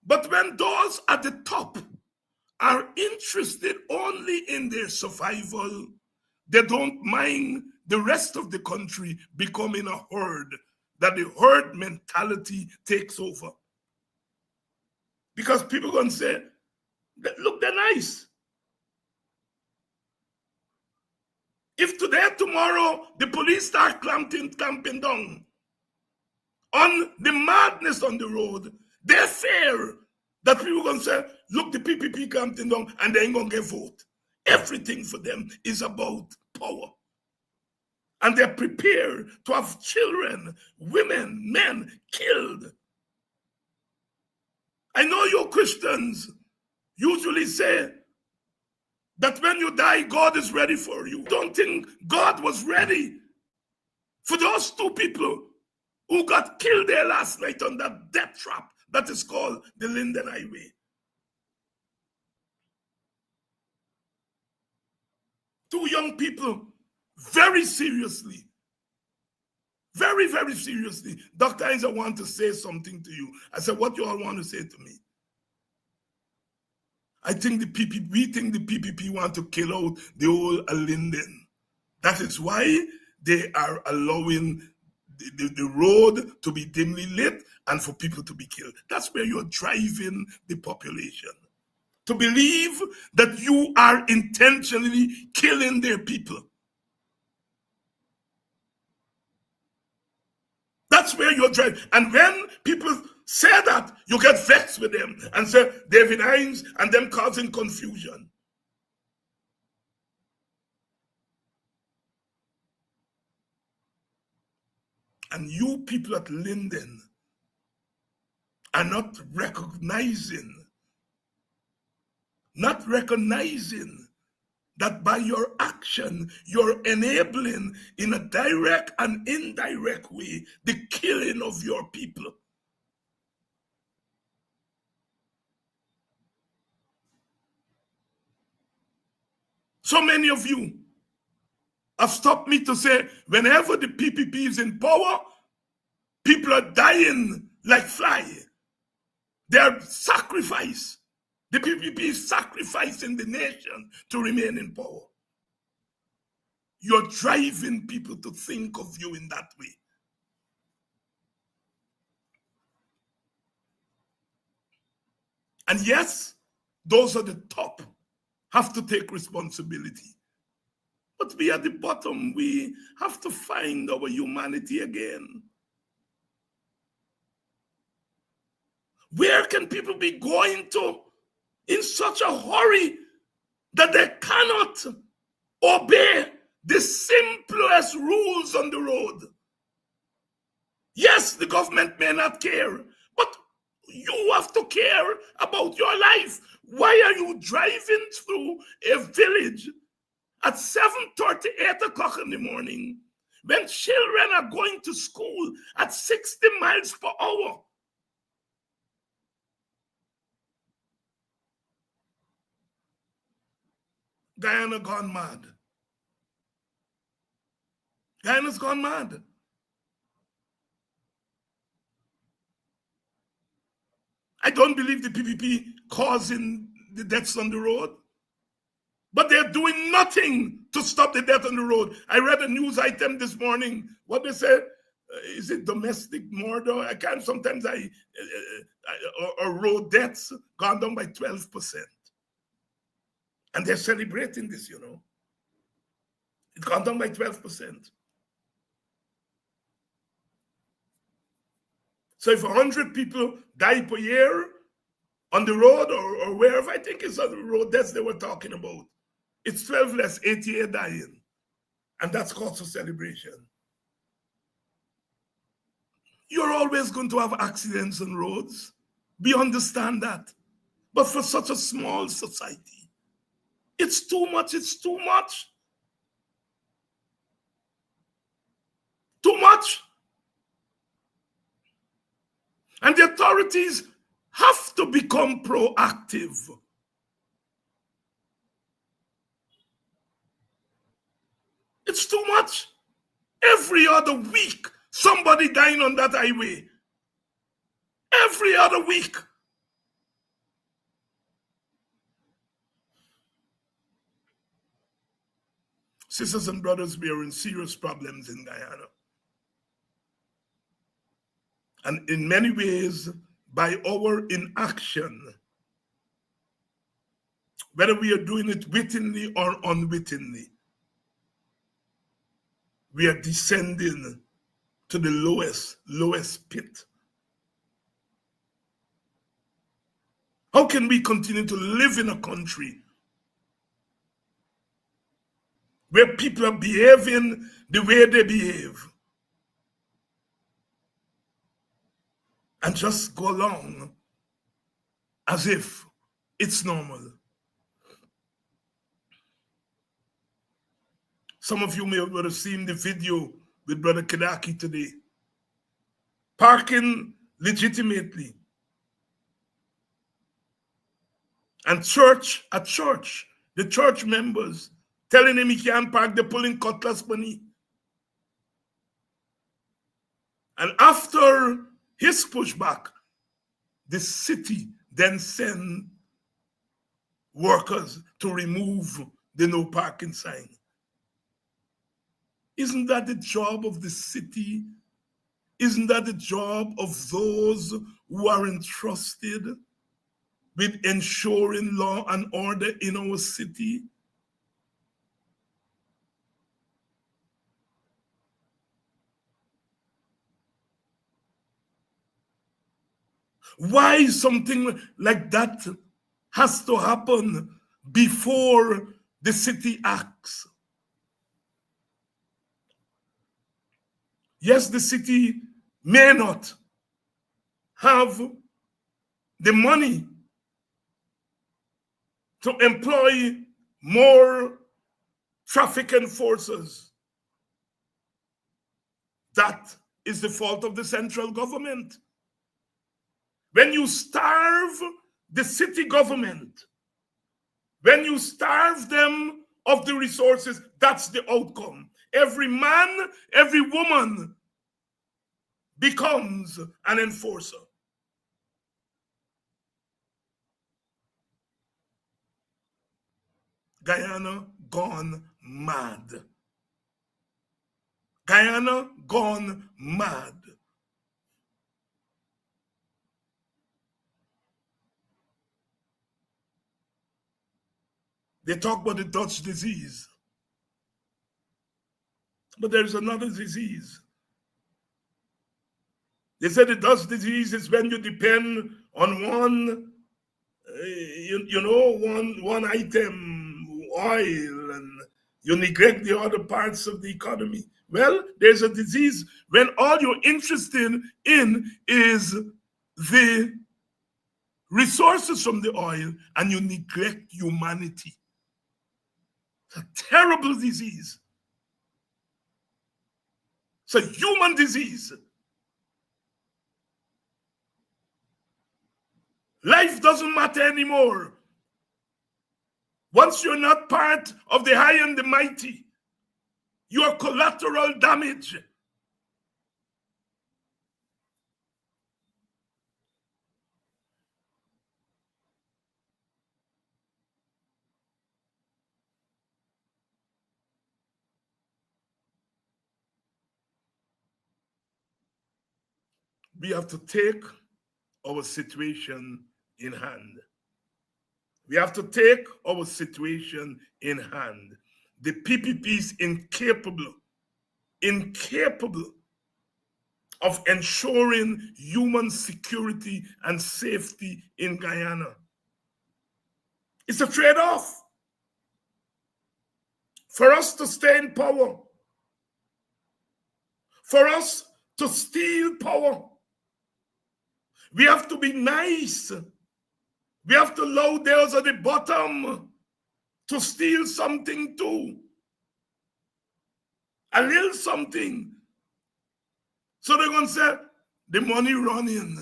But when those at the top are interested only in their survival, they don't mind the rest of the country becoming a herd, that the herd mentality takes over. Because people are going to say, look, they're nice. If today, tomorrow, the police start clamping down on the madness on the road, they fear that people are going to say, look, the PPP clamping down and they ain't going to get vote. Everything for them is about power. And they're prepared to have children, women, men killed. I know you Christians usually say that when you die, God is ready for you. Don't think God was ready for those two people who got killed there last night on that death trap that is called the Linden Highway. Two young people, very seriously, very, very seriously. Dr. Hines, I want to say something to you. I said, what you all want to say to me? I think we think the PPP want to kill out the whole Linden. That is why they are allowing the road to be dimly lit and for people to be killed. That's where you're driving the population to believe that you are intentionally killing their people. That's where you're driving. And when people say that, you get vexed with them and say, David Hines and them causing confusion. And you people at Linden are not recognizing that by your action, you're enabling in a direct and indirect way the killing of your people. So many of you have stopped me to say, whenever the PPP is in power, people are dying like flies. They're sacrificed. The PPP is sacrificing the nation to remain in power. You're driving people to think of you in that way. And yes, those at the top have to take responsibility. But we at the bottom, we have to find our humanity again. Where can people be going to in such a hurry that they cannot obey the simplest rules on the road? Yes, the government may not care, but you have to care about your life. Why are you driving through a village at 7:30, 8 o'clock in the morning when children are going to school at 60 miles per hour? Guyana gone mad. Guyana's gone mad. I don't believe the PPP causing the deaths on the road, but they're doing nothing to stop the death on the road. I read a news item this morning. What they said, is it domestic murder? I can't. Sometimes or road deaths gone down by 12%, and they're celebrating this. It's gone down by 12%. So if 100 people die per year on the road or wherever, I think it's on the road deaths they were talking about, it's 12 less, 88 dying. And that's cause for celebration. You're always going to have accidents on roads. We understand that. But for such a small society, it's too much, it's too much. Too much. And the authorities have to become proactive. It's too much. Every other week, somebody dying on that highway. Every other week. Sisters and brothers, we are in serious problems in Guyana. And in many ways, by our inaction, whether we are doing it wittingly or unwittingly, we are descending to the lowest pit. How can we continue to live in a country where people are behaving the way they behave and just go along as if it's normal? Some of you may have seen the video with Brother Kedaki today. Parking legitimately. And at church, the church members telling him he can't park, they're pulling cutlass money. And after his pushback, the city then sent workers to remove the no parking sign. Isn't that the job of the city? Isn't that the job of those who are entrusted with ensuring law and order in our city? Why something like that has to happen before the city acts? Yes, the city may not have the money to employ more traffic enforcers. That is the fault of the central government. When you starve the city government, when you starve them of the resources, that's the outcome. Every man, every woman becomes an enforcer. Guyana gone mad. Guyana gone mad. They talk about the Dutch disease. But there is another disease. They said the Dutch disease is when you depend on one, one item, oil, and you neglect the other parts of the economy. Well, there's a disease when all you're interested in is the resources from the oil and you neglect humanity. It's a terrible disease. It's a human disease. Life doesn't matter anymore. Once you're not part of the high and the mighty, you are collateral damage. We have to take our situation in hand. We have to take our situation in hand. The PPP is incapable of ensuring human security and safety in Guyana. It's a trade-off. For us to stay in power, for us to steal power, we have to be nice. We have to allow those at the bottom to steal something too. A little something. So they're going to say, the money running.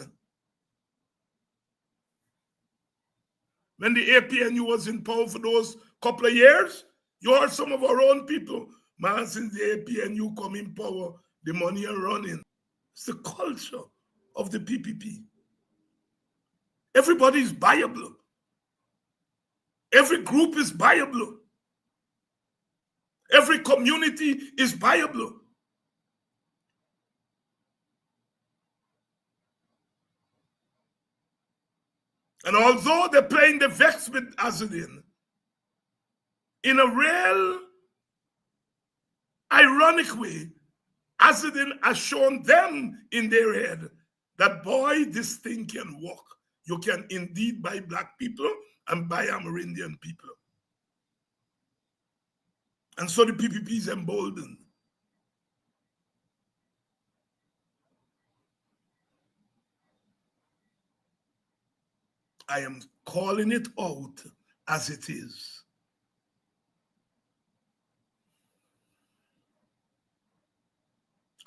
When the APNU was in power for those couple of years, you heard some of our own people, man, since the APNU come in power, the money are running. It's the culture of the PPP. Everybody is viable. Every group is viable. Every community is viable. And although they're playing the vex with Azadin, in a real ironic way, Azadin has shown them in their head that, boy, this thing can work. You can indeed buy black people and buy Amerindian people. And so the PPP is emboldened. I am calling it out as it is.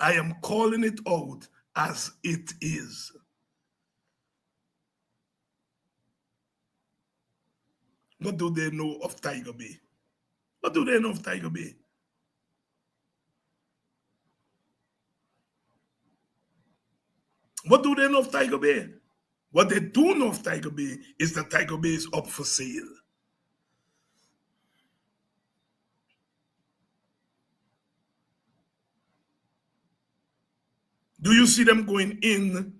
I am calling it out as it is. What do they know of Tiger Bay? What do they know of Tiger Bay? What do they know of Tiger Bay? What they do know of Tiger Bay is that Tiger Bay is up for sale. Do you see them going in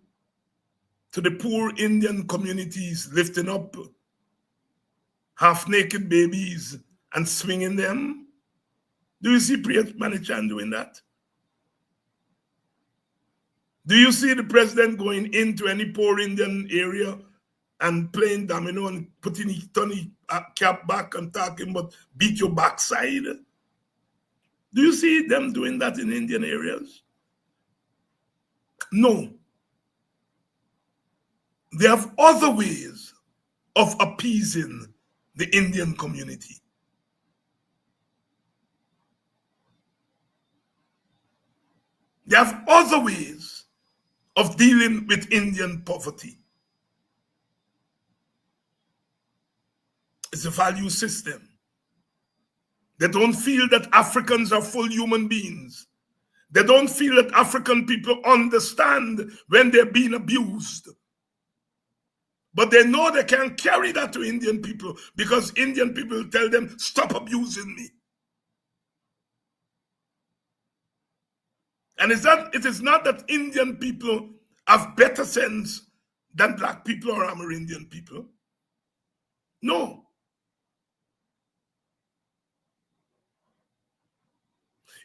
to the poor Indian communities, lifting up half-naked babies and swinging them? Do you see Priyat Manichan doing that? Do you see the president going into any poor Indian area and playing domino and putting his Tony cap back and talking about beat your backside? Do you see them doing that in Indian areas? No. They have other ways of appeasing the Indian community. They have other ways of dealing with Indian poverty. It's a value system. They don't feel that Africans are full human beings. They don't feel that African people understand when they're being abused. But they know they can't carry that to Indian people because Indian people tell them, stop abusing me. And it is not that Indian people have better sense than black people or Amerindian people. No.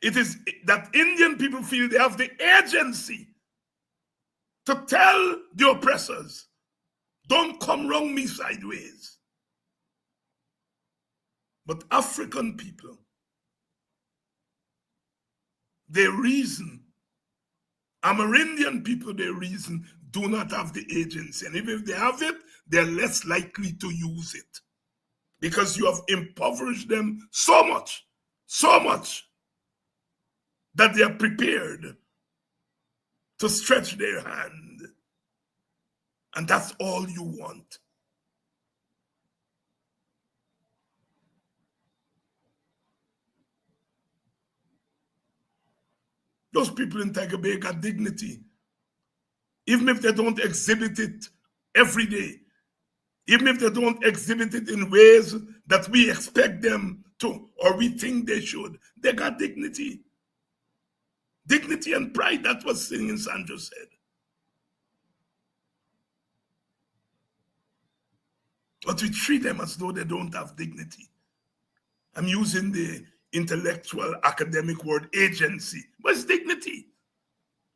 It is that Indian people feel they have the agency to tell the oppressors, don't come wrong me sideways. But African people, they reason. Amerindian people, they reason, do not have the agency. And if they have it, they're less likely to use it. Because you have impoverished them so much, that they are prepared to stretch their hand. And that's all you want. Those people in Tiger Bay got dignity. Even if they don't exhibit it every day, even if they don't exhibit it in ways that we expect them to, or we think they should, they got dignity. Dignity and pride, that's what Singing Sandra said. But we treat them as though they don't have dignity. I'm using the intellectual academic word agency, but it's dignity.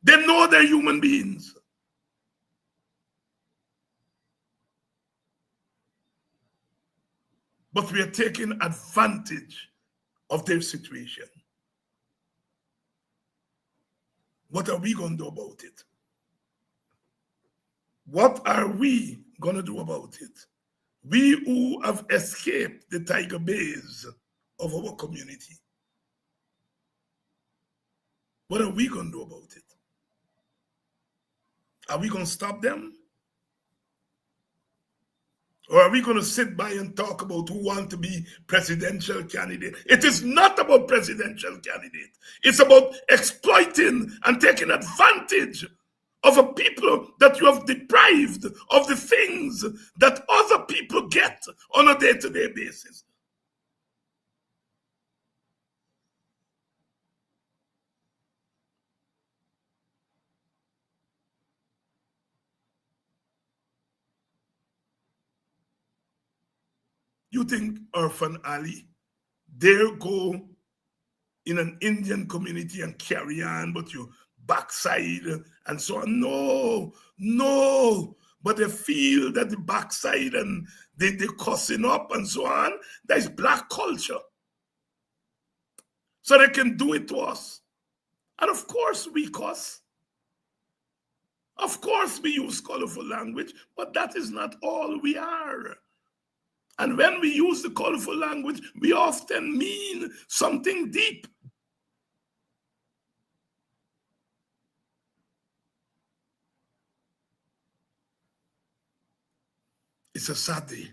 They know they're human beings. But we are taking advantage of their situation. What are we going to do about it? What are we going to do about it? We who have escaped the Tiger Bays of our community. What are we going to do about it? Are we going to stop them? Or are we going to sit by and talk about who want to be presidential candidate? It is not about presidential candidate. It's about exploiting and taking advantage of a people that you have deprived of the things that other people get on a day-to-day basis. You think Irfan Ali dare go in an Indian community and carry on, but you backside and so on? No. But they feel that the backside and they cussing up and so on, that is black culture. So they can do it to us. And of course we cuss. Of course we use colorful language, but that is not all we are. And when we use the colorful language, we often mean something deep. It's a sad day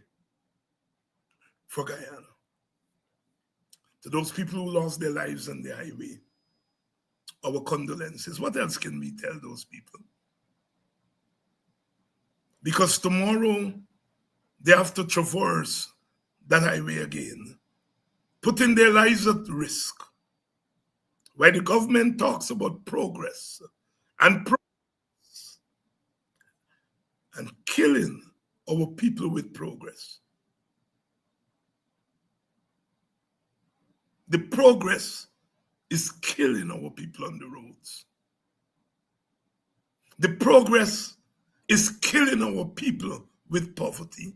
for Guyana. To those people who lost their lives on the highway, our condolences. What else can we tell those people? Because tomorrow, they have to traverse that highway again, putting their lives at risk. Where the government talks about progress and killing our people with progress. The progress is killing our people on the roads. The progress is killing our people with poverty.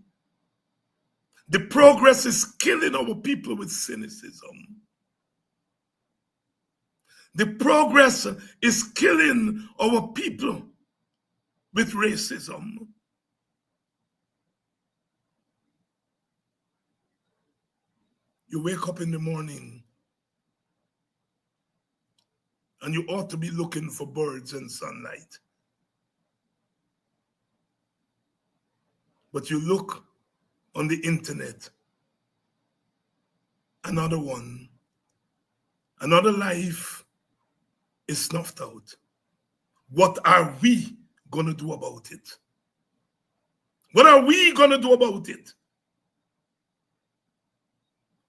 The progress is killing our people with cynicism. The progress is killing our people with racism. You wake up in the morning and you ought to be looking for birds and sunlight. But you look on the internet, another one, another life is snuffed out. What are we going to do about it? What are we going to do about it?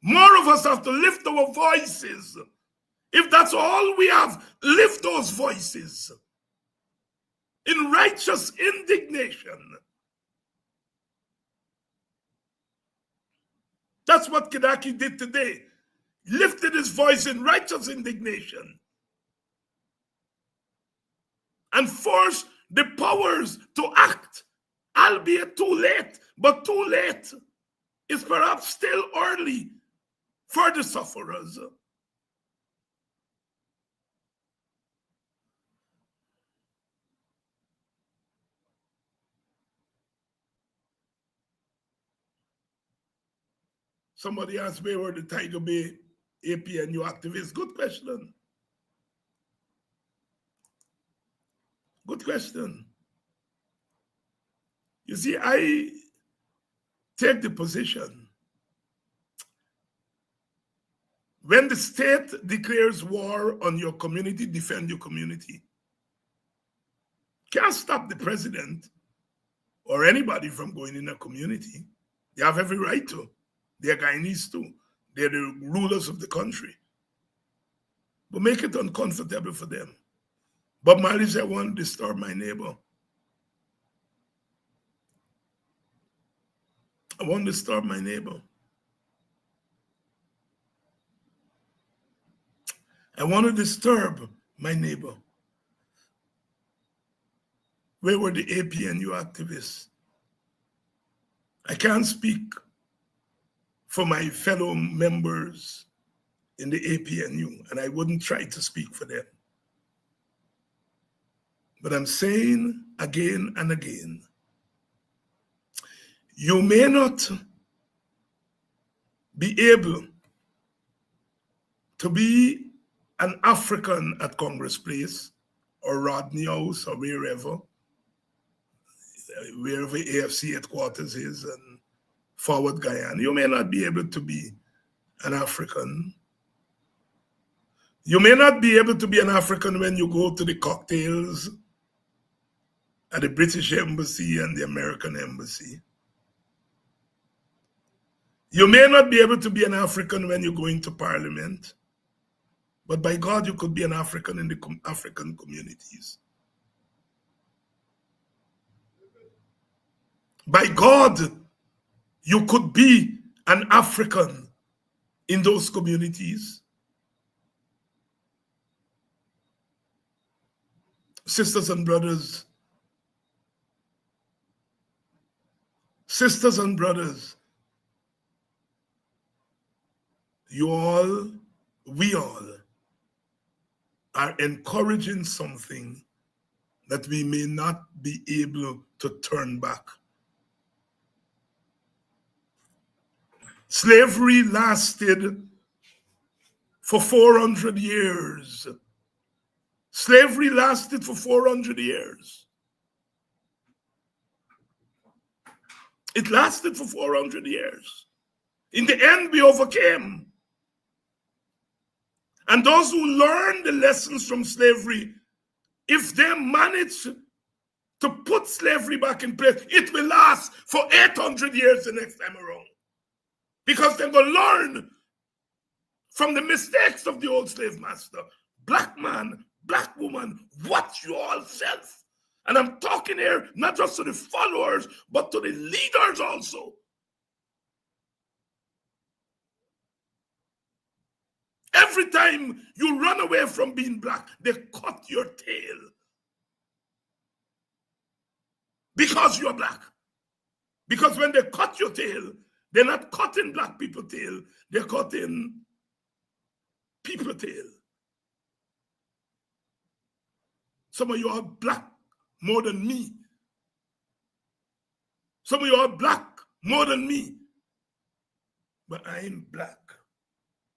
More of us have to lift our voices. If that's all we have, lift those voices in righteous indignation. That's what Kidaki did today. Lifted his voice in righteous indignation and forced the powers to act, albeit too late, but too late is perhaps still early for the sufferers. Somebody asked me where the Tiger Bay APNU activists. Good question. Good question. You see, I take the position when the state declares war on your community, defend your community. Can't stop the president or anybody from going in a community. They have every right to. They're Guyanese too. They're the rulers of the country. But make it uncomfortable for them. Bob Marley said, I want to disturb my neighbor. I want to disturb my neighbor. I want to disturb my neighbor. Where were the APNU activists? I can't speak for my fellow members in the APNU, and I wouldn't try to speak for them. But I'm saying again and again, you may not be able to be an African at Congress Place or Rodney House or wherever AFC headquarters is and Forward Guyana. You may not be able to be an African. You may not be able to be an African when you go to the cocktails at the British Embassy and the American Embassy. You may not be able to be an African when you go into Parliament, but by God, you could be an African in the African communities. By God, you could be an African in those communities. Sisters and brothers, you all, we all are encouraging something that we may not be able to turn back. Slavery lasted for 400 years. Slavery lasted for 400 years. It lasted for 400 years. In the end, we overcame. And those who learn the lessons from slavery, if they manage to put slavery back in place, it will last for 800 years the next time around. Because they're going to learn from the mistakes of the old slave master. Black man, black woman, watch yourself. And I'm talking here not just to the followers, but to the leaders also. Every time you run away from being black, they cut your tail. Because you're black. Because when they cut your tail, they're not cutting black people's tail, they're cutting people's tail. Some of you are black more than me. Some of you are black more than me. But I ain't black.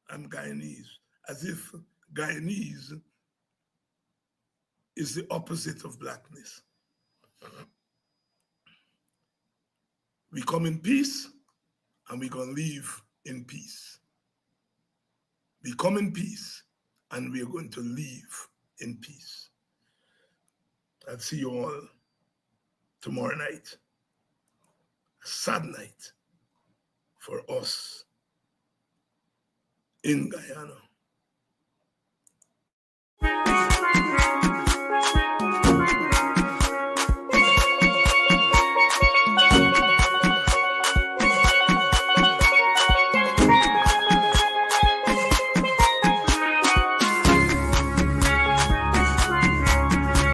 I'm Guyanese. As if Guyanese is the opposite of blackness. We come in peace, and we're going to leave in peace. We come in peace, and we're going to leave in peace. I'll see you all tomorrow night. A sad night for us in Guyana.